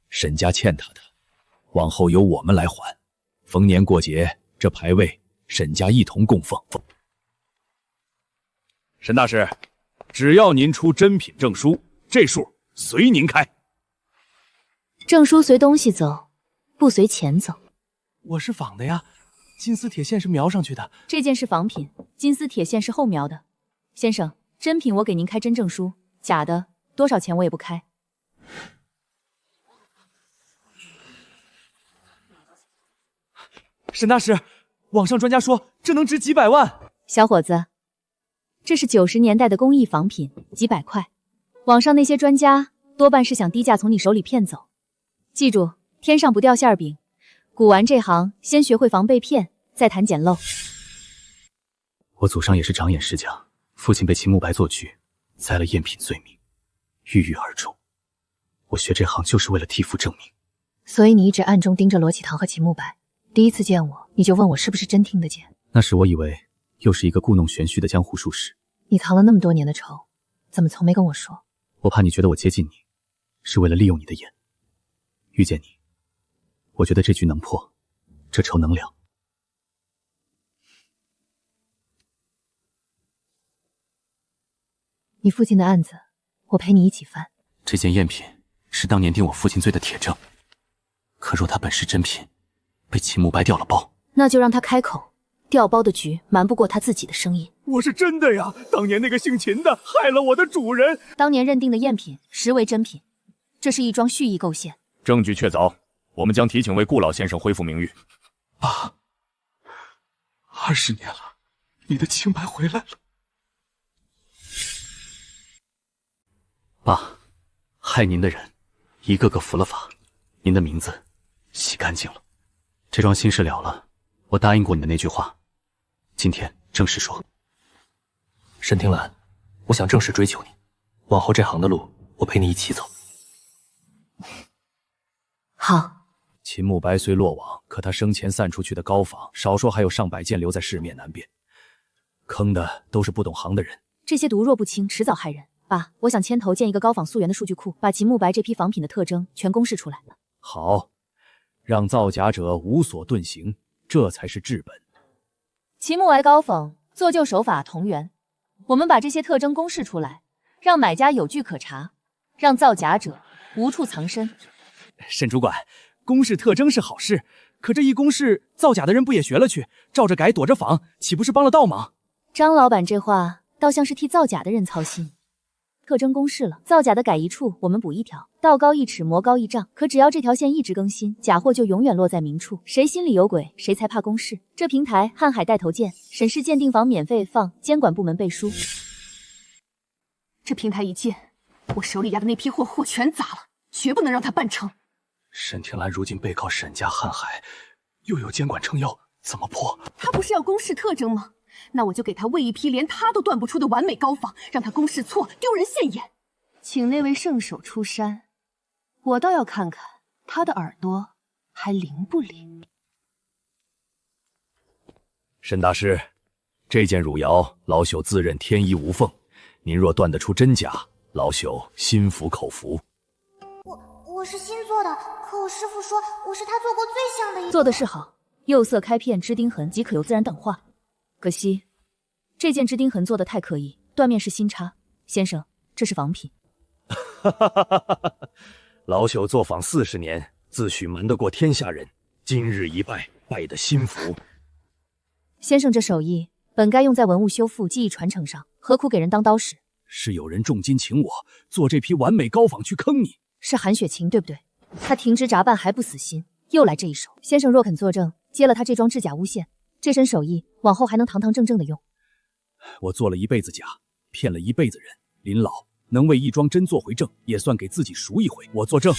沈家欠他的，往后由我们来还。逢年过节，这牌位沈家一同供奉。沈大师，只要您出真品证书，这数随您开。证书随东西走，不随钱走。我是仿的呀，金丝铁线是描上去的。这件是仿品，金丝铁线是后描的。先生，真品我给您开真证书，假的多少钱我也不开。沈大师，网上专家说这能值几百万。小伙子，这是90年代的工艺仿品，几百塊。网上那些专家多半是想低價從你手裡騙走。記住，天上不掉餡餅。古玩這行，先學會防被騙，再談撿漏。我祖上也是長眼世家，父親被秦慕白做局，栽了贗品罪名，鬱鬱而終。我學這行就是為了替父正名。所以你一直暗中盯着羅啟堂和秦慕白。第一次見我，你就問我是不是真聽得見。那時我以為又是一個故弄玄虛的江湖術士。你藏了那麼多年的仇，怎麼從沒跟我說？我怕你覺得我接近你，是為了利用你的眼。遇見你，我覺得這局能破，這仇能了。你父親的案子，我陪你一起翻。這件贗品是當年定我父親罪的鐵證，可若他本是真品，被秦慕白調了包，那就讓他開口。調包的局瞞不過他自己的聲音。我是真的呀，當年那個姓秦的害了我的主人。當年認定的贗品實為真品，這是一樁蓄意構陷。證據確鑿，我們將提請為顧老先生恢復名譽。爸，20年了，你的清白回來了。爸，害您的人一個個伏了法，您的名字洗乾淨了。這樁心事了了，我答應過你的那句話，今天正式說。沈聽蘭，我想正式追求你，往後這行的路，我陪你一起走。好。秦慕白雖落網，可他生前散出去的高仿，少說還有上百件留在市面難辨，坑的都是不懂行的人。這些毒若不清，遲早害人。爸，我想牽頭建一個高仿溯源的數據庫，把秦慕白這批仿品的特徵全公示出來。好，讓造假者無所遁形，這才是治本。秦慕白高仿做舊手法同源，我們把這些特徵公示出來，讓買家有據可查，讓造假者無處藏身。沈主管，公示特徵是好事，可這一公示，造假的人不也學了去，照着改躲着仿，豈不是幫了倒忙？張老闆這話倒像是替造假的人操心。特徵公式了，造假的改一處，我們補一條，道高一尺，魔高一丈。可只要這條線一直更新，假貨就永遠落在明處。誰心裡有鬼，誰才怕公示。這平台瀚海帶頭建，沈氏鑑定房免費放，監管部門背書。這平台一建，我手裡壓的那批貨全砸了，絕不能讓它办成。沈庭兰如今背靠沈家瀚海，又有监管撑腰，怎麼破？他不是要公示特徵吗？那我就給他餵一批連他都斷不出的完美膏仿，讓他公示錯，丟人現眼。請那位聖手出山，我倒要看看他的耳朵還靈不靈。沈大師，這件汝窯老朽自認天衣無縫，您若斷得出真假，老朽心服口服。我是新做的，可我師父說我是他做過最像的一個。做的是好，釉色開片支釘痕即可由自然等化。可惜，這件支釘痕做的太刻意，斷面是新插。先生，這是仿品。老朽作坊40年，自詡瞞得過天下人，今日一拜，拜得心服。先生這手藝本該用在文物修復、技藝傳承上，何苦給人當刀使？是有人重金請我做這批完美膏仿去坑你。是韓雪晴，对不对？他停職札辦還不死心，又來這一手。先生若肯作證，接了他這樁制假誣陷，這身手藝往後還能堂堂正正的用。我做了一輩子假，騙了一輩子人，臨老能為一樁真做回正，也算給自己贖一回。我作證。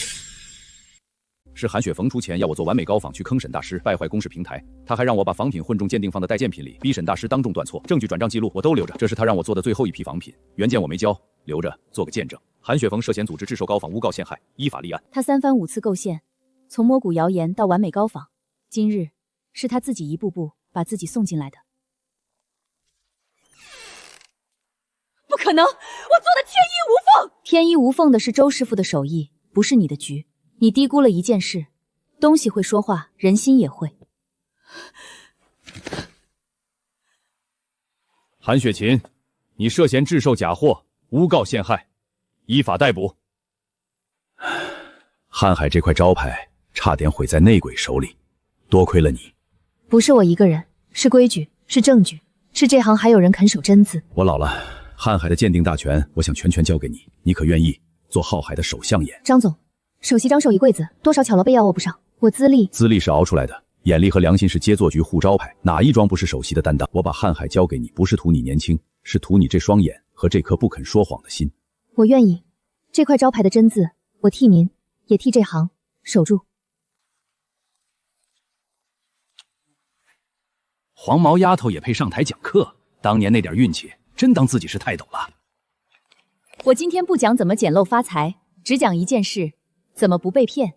是韓雪逢出錢要我做完美膏仿去坑沈大師，敗壞公示平台。他還讓我把仿品混中鑑定方的待件品裡，逼沈大師當眾斷錯。證據、轉賬記錄我都留着，這是他讓我做的最後一批仿品，原件我沒交，留着做個見證。韓雪逢涉嫌組織制售膏仿，誣告陷害，依法立案。他3番5次構陷，從摸骨謠言到完美膏仿，今日是他自己一步步把自己送進來的。不可能，我做的天衣無縫。天衣無縫的是周師傅的手藝，不是你的局。你低估了一件事，東西會說話，人心也會。韓雪琴，你涉嫌制售假貨，誣告陷害，依法逮捕。瀚海這塊招牌差點毀在內鬼手裡，多虧了你。不是我一個人，是規矩，是證據，是這行還有人肯守真字。我老了，瀚海的鑑定大權，我想全權交給你，你可願意做浩海的手相眼？張總，首席张手一櫃子，多少巧勞備要握不上，我資歷是熬出來的，眼力和良心是接座局護招牌，哪一樁不是首席的擔當？我把瀚海交給你，不是圖你年輕，是圖你這雙眼和這顆不肯說謊的心。我願意，這塊招牌的真字，我替您，也替這行守住。黃毛丫頭也配上台講課？當年那點運氣，真當自己是泰斗了？我今天不講怎麼撿漏發財，只講一件事，怎麼不被騙。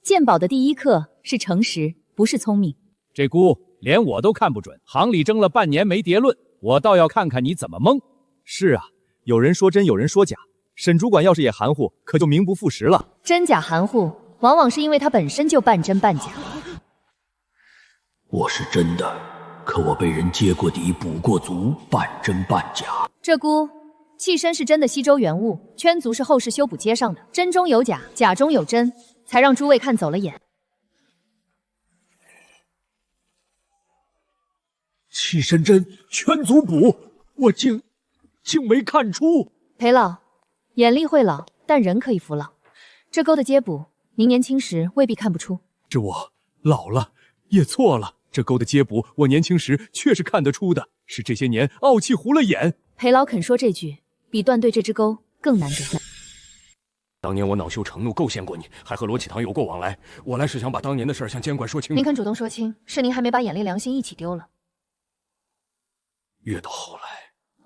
鑑寶的第一課是誠實，不是聰明。這姑連我都看不準，行裡爭了半年沒結論，我倒要看看你怎麼蒙。是啊，有人說真，有人說假。沈主管要是也含糊，可就名不副實了。真假含糊，往往是因為他本身就半真半假。我是真的，可我被人接過底，補過足，半真半假。這姑器身是真的西周原物，圈足是後世修補接上的，真中有假，假中有真，才讓諸位看走了眼。器身真，圈足補，我竟沒看出。裴老，眼力會老，但人可以服老。這鈎的接補，您年輕時未必看不出。是我老了，也錯了。這鈎的接補，我年輕時確是看得出的，是這些年傲氣糊了眼。裴老肯說這句，比斷對這隻鈎更難得。當年我惱羞成怒，構陷過你，還和羅啟堂有過往來。我來是想把當年的事向監管說清楚。您肯主動說清，是您還沒把眼力良心一起丟了。越到後來，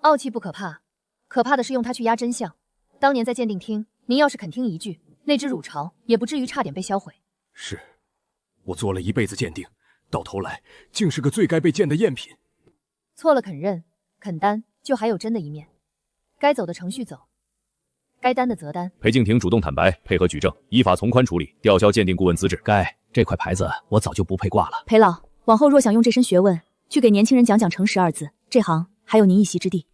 傲氣不可怕，可怕的是用它去壓真相。當年在鑑定廳，您要是肯聽一句，那隻汝巢也不至於差點被銷毀。是，我做了一輩子鑑定，到頭來竟是個最該被鑑的贗品。錯了肯認，肯擔，就還有真的一面。該走的程序走，該擔的則擔。裴敬亭主動坦白，配合舉證，依法從寬處理，吊銷鑑定顧問資質。該這塊牌子我早就不配掛了。裴老，往後若想用這身學問去給年輕人講講誠實二字，這行還有您一席之地。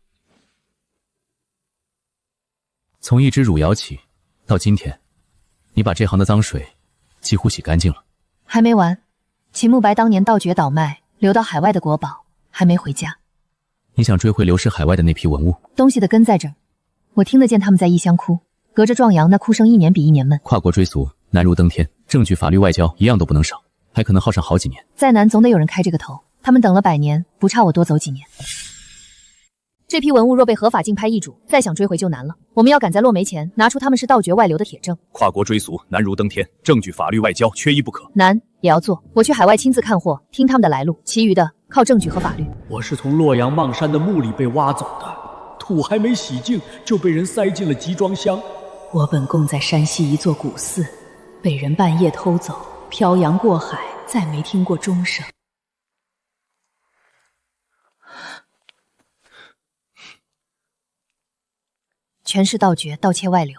從一隻汝窯起，到今天，你把這行的髒水幾乎洗乾淨了。還沒完，秦慕白當年盜掘倒賣，流到海外的國寶還沒回家。你想追回流失海外的那批文物？東西的根在這兒，我听得見他們在異鄉哭，隔着壯陽，那哭聲一年比一年悶。跨國追溯難如登天，證據、法律、外交一樣都不能少，還可能耗上好幾年。再難總得有人開這個頭，他們等了100年，不差我多走幾年。這批文物若被合法競拍易主，再想追回就難了。我們要趕在落梅前拿出他們是盜掘外流的鐵證。跨國追溯難如登天，證據、法律、外交缺一不可。難也要做。我去海外親自看貨，聽他們的來路，其餘的靠證據和法律。我是從洛陽邙山的墓裡被挖走的，土還沒洗淨就被人塞進了集裝箱。我本供在山西一座古寺，被人半夜偷走，漂洋過海，再沒聽過鐘聲。全是盜掘、盜竊、外流，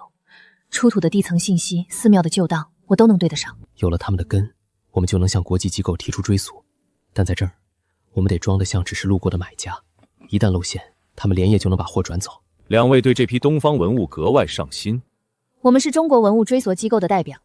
出土的地層信息、寺廟的舊檔，我都能對得上。有了他們的根，我们就能向國際機構提出追溯。但在這兒，我們得裝得像只是路過的買家，一旦露餡，他們連夜就能把貨轉走。兩位對這批東方文物格外上心。我們是中國文物追溯機構的代表，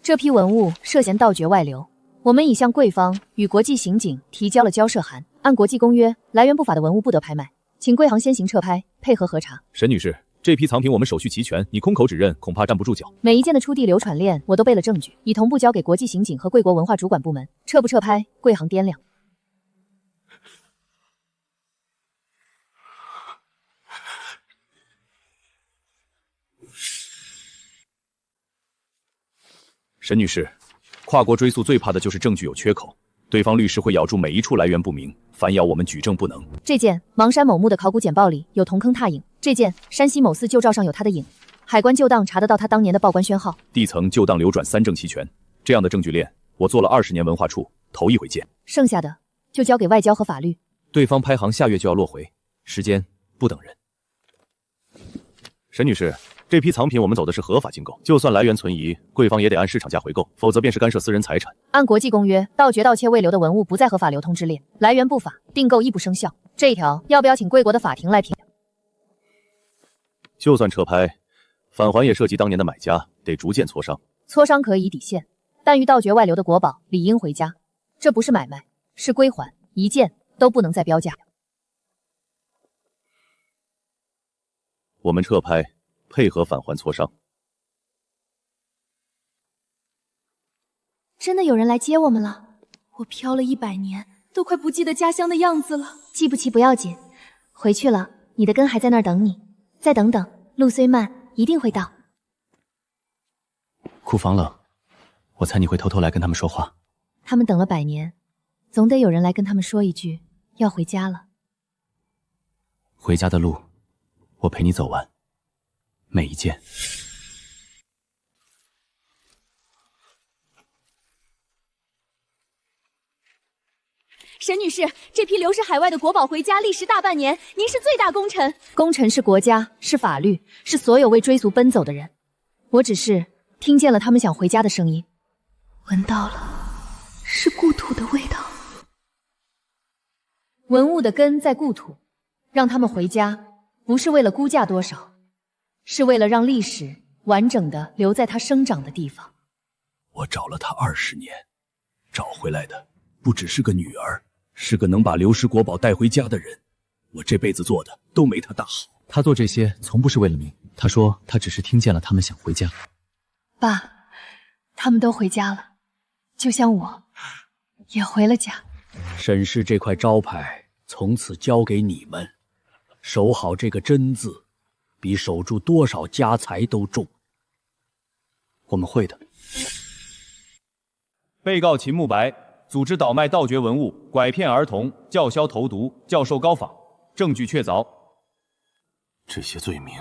這批文物涉嫌盜掘外流，我們已向貴方與國際刑警提交了交涉函，按國際公約，來源不法的文物不得拍賣，請貴行先行撤拍，配合核查。沈女士，這批藏品我們手續齊全，你空口指認恐怕站不住腳。每一件的出地流傳鏈我都備了證據，已同步交給國際刑警和貴國文化主管部門，撤不撤拍，貴行掂量。沈女士，跨國追溯最怕的就是證據有缺口，對方律師會咬住每一處來源不明，反咬我們舉證不能。這件邙山某墓的考古簡報裡有銅坑拓影，這件山西某寺舊照上有他的影，海關舊檔查得到他當年的報關宣號。地層舊檔流轉三證齊全，這樣的證據鏈我做了20年文化處，頭一回見。剩下的就交給外交和法律。對方拍行下月就要落回，時間不等人。沈女士，這批藏品我們走的是合法競購，就算來源存疑，貴方也得按市場價回購，否則便是干涉私人財產。按國際公約，盜掘、盜竊、未留的文物不在合法流通之列，來源不法，訂購亦不生效。這一條要不要請貴國的法庭來評？就算撤拍，返還也涉及當年的買家，得逐漸磋商。磋商可以底線，但於盜掘外流的國寶理應回家，這不是買賣，是歸還，一件都不能再標價。我們撤拍，配合返還磋商。真的有人來接我們了，我飄了100年，都快不記得家鄉的樣子了。記不起不要緊，回去了，你的根還在那兒等你。再等等，路雖慢，一定會到。庫房冷，我猜你會偷偷來跟他們說話。他們等了100年，總得有人來跟他們說一句，要回家了。回家的路，我陪你走完，每一件。沈女士，這批流失海外的國寶回家，歷時大半年，您是最大功臣。功臣是國家，是法律，是所有為追溯奔走的人。我只是聽見了他們想回家的聲音，聞到了，是故土的味道。文物的根在故土，讓他們回家，不是為了估價多少，是為了讓歷史完整的留在它生長的地方。我找了他20年，找回來的不只是個女兒，是個能把流失國寶帶回家的人。我這輩子做的都沒他大好。他做這些從不是為了名，他說他只是聽見了他們想回家。爸，他們都回家了，就像我也回了家。沈氏這塊招牌從此交給你們，守好這個真字，比守住多少家財都重。我們會的。被告秦慕白組織倒賣盜掘文物，拐騙兒童，叫囂投毒，教授高仿，證據確鑿。這些罪名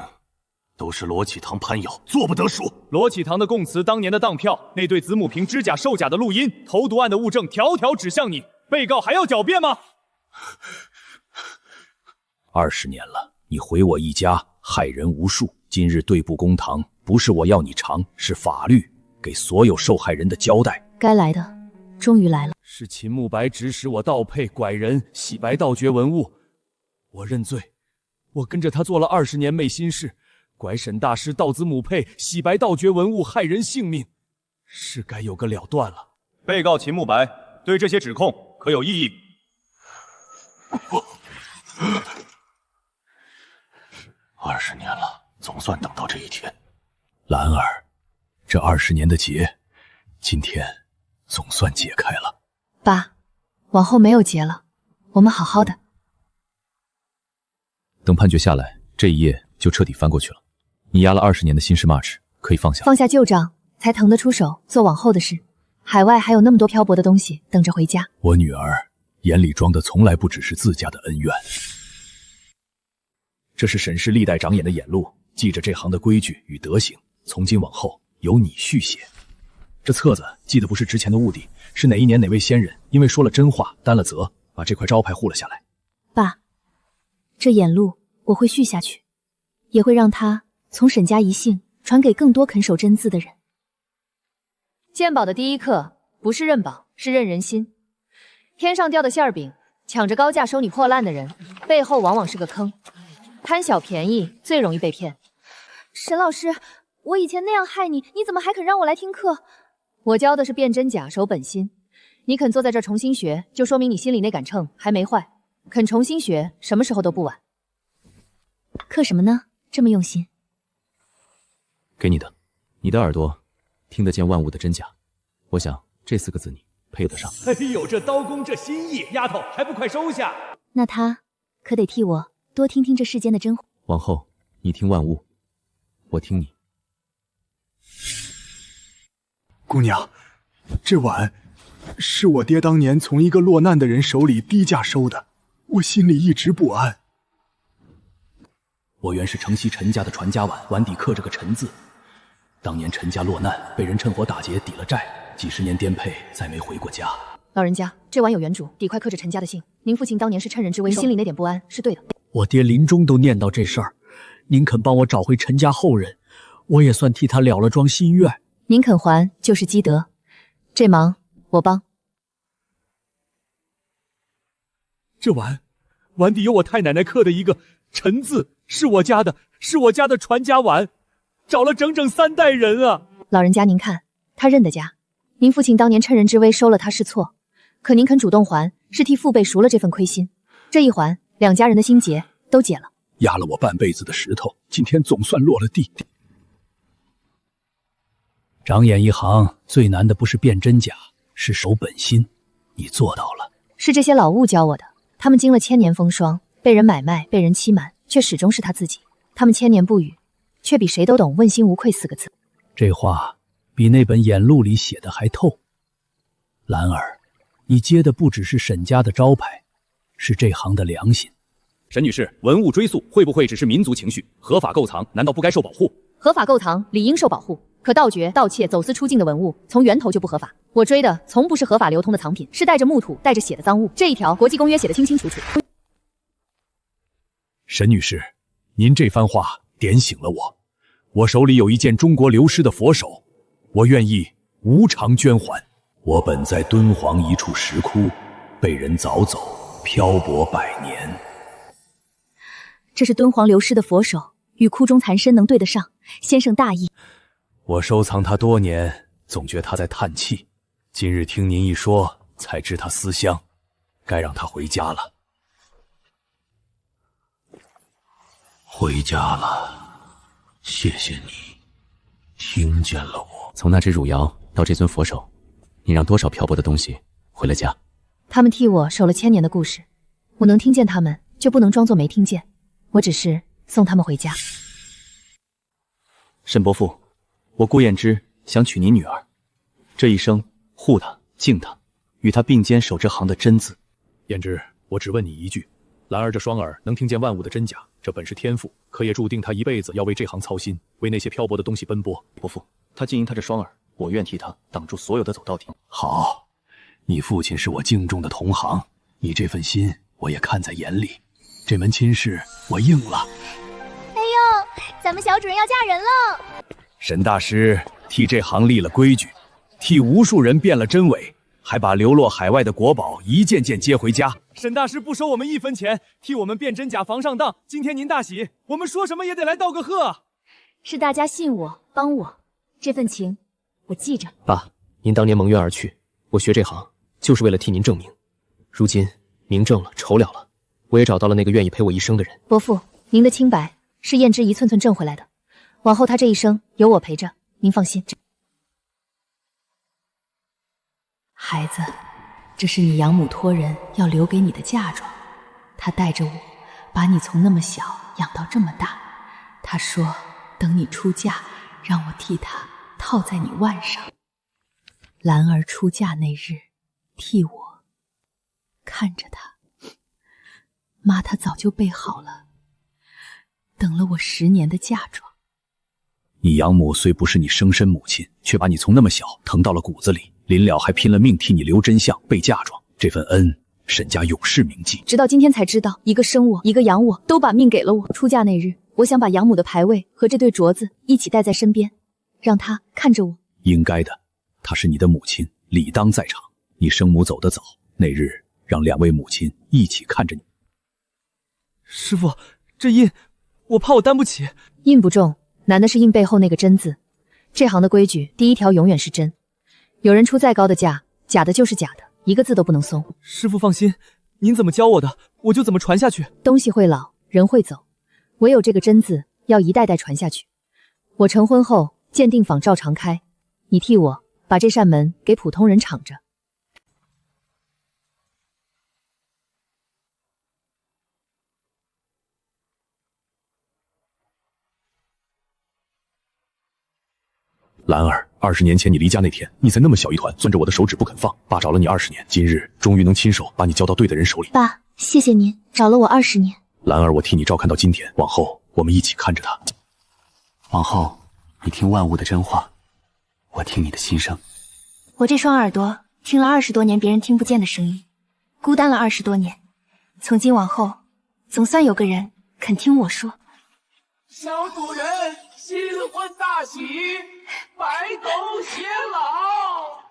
都是羅啟堂攀咬，罪不得恕。羅啟堂的供詞，當年的當票，那對子母瓶指甲售假的錄音，投毒案的物證，條條指向你。被告還要狡辯嗎？20年了，你毀我一家，害人無數。今日對簿公堂，不是我要你償，是法律給所有受害人的交代。該來的終於來了。是秦慕白指使我盜配、拐人、洗白盜掘文物，我認罪。我跟着他做了20年昧心事，拐沈大師盜子母配，洗白盜掘文物，害人性命，是該有個了斷了。被告秦慕白對這些指控可有異議？20年了，總算等到這一天。兰儿，這20年的結，今天总算解開了。爸，往後沒有結了，我們好好的。等判決下來，這一頁就徹底翻過去了。你壓了20年的心事 March 可以放下，放下舊賬，才騰得出手做往後的事。海外還有那麼多漂泊的東西等着回家。我女兒眼裡裝的從來不只是自家的恩怨。這是沈氏歷代長眼的眼錄，記着這行的規矩與德行，從今往後由你續寫。這冊子記的不是之前的物底，是哪一年哪位先人因為說了真話擔了責，把這塊招牌護了下來。爸，這眼錄我會續下去，也會讓他從沈家遺姓傳給更多肯守真字的人。鑑寶的第一課不是認寶，是認人心。天上掉的馅餅，搶着高價收你破爛的人，背後往往是個坑。貪小便宜最容易被騙。沈老師，我以前那樣害你，你怎么還肯讓我來聽課？我教的是辨真假，守本心。你肯坐在這兒重新學，就說明你心裡那杆秤還沒壞。肯重新學，什麼時候都不晚。課什麼呢？這麼用心。給你的，你的耳朵聽得見萬物的真假。我想這4個字你配得上。哎呦，這刀工，這心意，丫頭還不快收下！那他可得替我多聽聽這世間的真話。往後你聽萬物，我聽你。姑娘，這碗是我爹當年從一個落難的人手裡低價收的，我心裡一直不安。我原是承襲陳家的傳家碗，碗底刻着個陳字。當年陳家落難，被人趁火打劫抵了債，幾十年顛沛，再沒回過家。老人家，這碗有原主，底塊刻着陳家的姓。您父親當年是趁人之危，心裡那點不安是對的。我爹臨終都念叨這事兒，您肯幫我找回陳家後人，我也算替他了了樁心願。您肯還就是積德，這忙我幫。這碗底有我太奶奶刻的一個陳字，是我家的傳家碗，找了整整3代人啊！老人家您看，他認得家。您父親當年趁人之危收了他是錯，可您肯主動還，是替父輩贖了這份虧心。這一還，2家人的心結都解了。壓了我半輩子的石頭，今天總算落了地。長眼一行最難的不是辨真假，是守本心。你做到了。是這些老物教我的，他們經了千年風霜，被人買賣，被人欺瞞，卻始終是他自己。他們千年不語，卻比誰都懂問心無愧4個字。這話比那本眼錄裡寫的還透。蘭兒，你接的不只是沈家的招牌，是這行的良心。沈女士，文物追溯會不會只是民族情緒？合法購藏難道不該受保護？合法購藏理應受保護，可盜掘、盜竊、走私出境的文物，從源頭就不合法。我追的從不是合法流通的藏品，是帶着木土、帶着血的贓物。這一條國際公約寫得清清楚楚。沈女士，您這番話點醒了我。我手裡有一件中國流失的佛手，我願意無償捐還。我本在敦煌一處石窟，被人鑿走，漂泊100年。這是敦煌流失的佛手，與窟中殘身能對得上，先生大義。我收藏它多年，總覺它在嘆氣。今日聽您一說，才知它思鄉，該讓它回家了。回家了，謝謝你，聽見了我。從那只汝窯到這尊佛手，你讓多少漂泊的東西回了家？他們替我守了千年的故事，我能聽見他們，就不能裝作沒聽見。我只是送他們回家。沈伯父，我顧燕之想娶您女兒，這一生護她、敬她，與她並肩守這行的真字。燕之，我只問你一句：蘭兒這雙耳能聽見萬物的真假，這本是天賦，可也注定她一輩子要為這行操心，為那些漂泊的東西奔波。伯父，她經營她這雙耳，我願替她擋住所有的走到底。好，你父親是我敬重的同行，你這份心我也看在眼裡。這門親事我應了。哎呦，咱們小主人要嫁人了！沈大師替這行立了規矩，替無數人辨了真偽，還把流落海外的國寶一件件接回家。沈大師不收我們1分錢，替我們辨真假防上當。今天您大喜，我們說什麼也得來道個賀。是大家信我，幫我，這份情我記着。爸，您當年蒙冤而去，我學這行就是為了替您證明。如今明證了，仇了了，我也找到了那個願意陪我一生的人。伯父，您的清白是燕之一寸寸掙回來的。往後他這一生有我陪着，您放心。孩子，這是你養母托人要留給你的嫁妝，她帶着我把你從那麼小養到這麼大。她說等你出嫁，讓我替她套在你腕上。兰兒出嫁那日，替我看着她。媽她早就備好了，等了我10年的嫁妝。你养母虽不是你生身母親，卻把你從那麼小疼到了骨子裡，臨了還拼了命替你留真相、備嫁妝，這份恩，沈家永世銘記。直到今天才知道，一個生我，一個養我，都把命給了我。出嫁那日，我想把養母的牌位和這對镯子一起帶在身邊，讓她看着我。應該的，她是你的母親，理當在場。你生母走得早，那日讓2位母親一起看着你。師父，這印，我怕我擔不起。印不重，難的是印背後那個真字。這行的規矩，第一條永遠是真。有人出再高的價，假的就是假的，一個字都不能鬆。師父放心，您怎麼教我的，我就怎麼傳下去。東西會老，人會走，唯有這個真字要一代代傳下去。我成婚後，鑑定坊照常開，你替我把這扇門給普通人敞着。兰兒，20年前你離家那天，你才那麼小一團，攥着我的手指不肯放。爸找了你20年，今日終於能親手把你交到對的人手裡。爸，謝謝您找了我20年。蘭兒，我替你照看到今天，往後我們一起看着他。往後你聽萬物的真話，我聽你的心聲。我這雙耳朵聽了20多年別人聽不見的聲音，孤單了20多年。從今往後，總算有個人肯聽我說。小主人新婚大喜，白头偕老。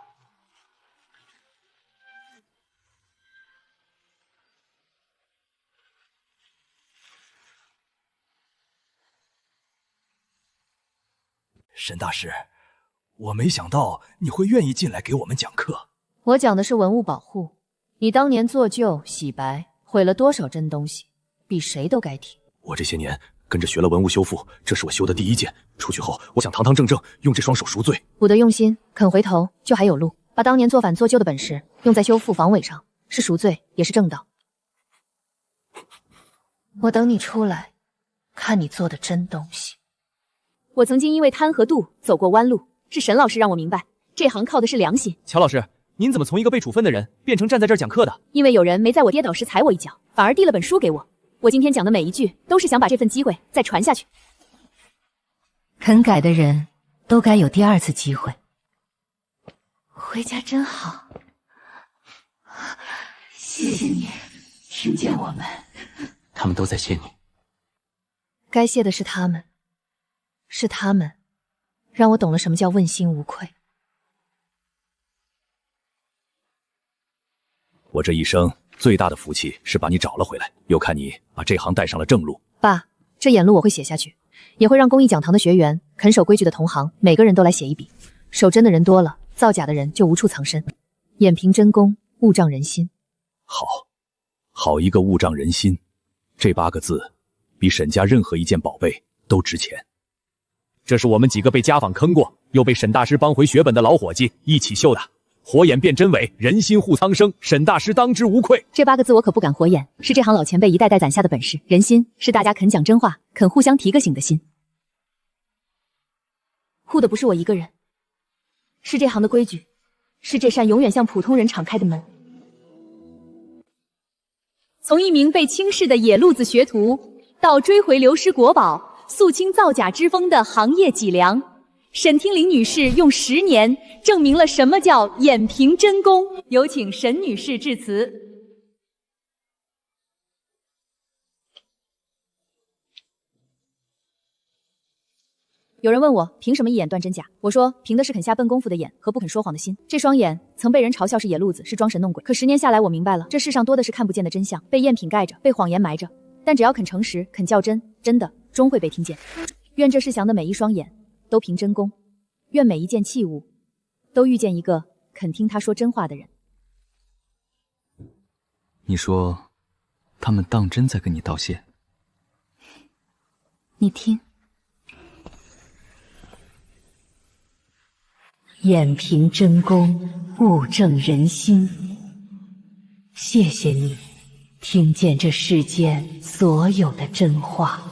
沈大师，我沒想到你會願意進來給我們講課。我講的是文物保護，你當年做舊洗白，毀了多少真東西，比誰都該提。我這些年跟着學了文物修復，這是我修的第1件。出去後，我想堂堂正正用這雙手贖罪。武德用心，肯回頭就還有路。把當年做反做舊的本事用在修復防偽上，是贖罪，也是正道。我等你出來，看你做的真東西。我曾經因為貪和妒走過彎路，是沈老師讓我明白，這行靠的是良心。喬老師，您怎麼從一個被處分的人變成站在這兒講課的？因為有人沒在我跌倒時踩我一腳，反而遞了本書給我。我今天講的每一句，都是想把這份機會再傳下去。肯改的人都該有第2次機會。回家真好，謝謝你聽見我們。他們都在謝你。該謝的是他們，是他們讓我懂了什麼叫問心無愧。我這一生最大的福氣是把你找了回來，又看你把這行帶上了正路。爸，這眼路我会寫下去，也會讓公益講堂的學員、肯守規矩的同行，每個人都來寫一筆。守真的人多了，造假的人就無處藏身。眼憑真功，勿障人心。好一個勿障人心，這8個字比沈家任何一件寶貝都值錢。這是我們幾個被家訪坑過，又被沈大師幫回血本的老夥計一起繡的。火眼辨真偽，人心護蒼生，沈大師當之無愧。這8個字我可不敢火眼，是這行老前輩一代代攢下的本事。人心是大家肯講真話，肯互相提個醒的心。護的不是我一個人，是這行的規矩，是這扇永遠向普通人敞開的門。從一名被輕視的野路子學徒，到追回流失國寶、肅清造假之風的行業脊梁，沈聽林女士用10年證明了什麼叫眼憑真功。有請沈女士致辭。有人問我憑什麼一眼斷真假，我說憑的是肯下笨功夫的眼和不肯說謊的心。這雙眼曾被人嘲笑是野路子，是裝神弄鬼，可10年下来我明白了，這世上多的是看不見的真相，被贗品蓋着，被謊言埋着，但只要肯誠實，肯較真，真的終會被聽見。願這世祥的每一雙眼都憑真功，願每一件器物都遇見一個肯聽他說真話的人。你說他們當真在跟你道謝？你聽，眼憑真功，物正人心。謝謝你，听见這世间所有的真話。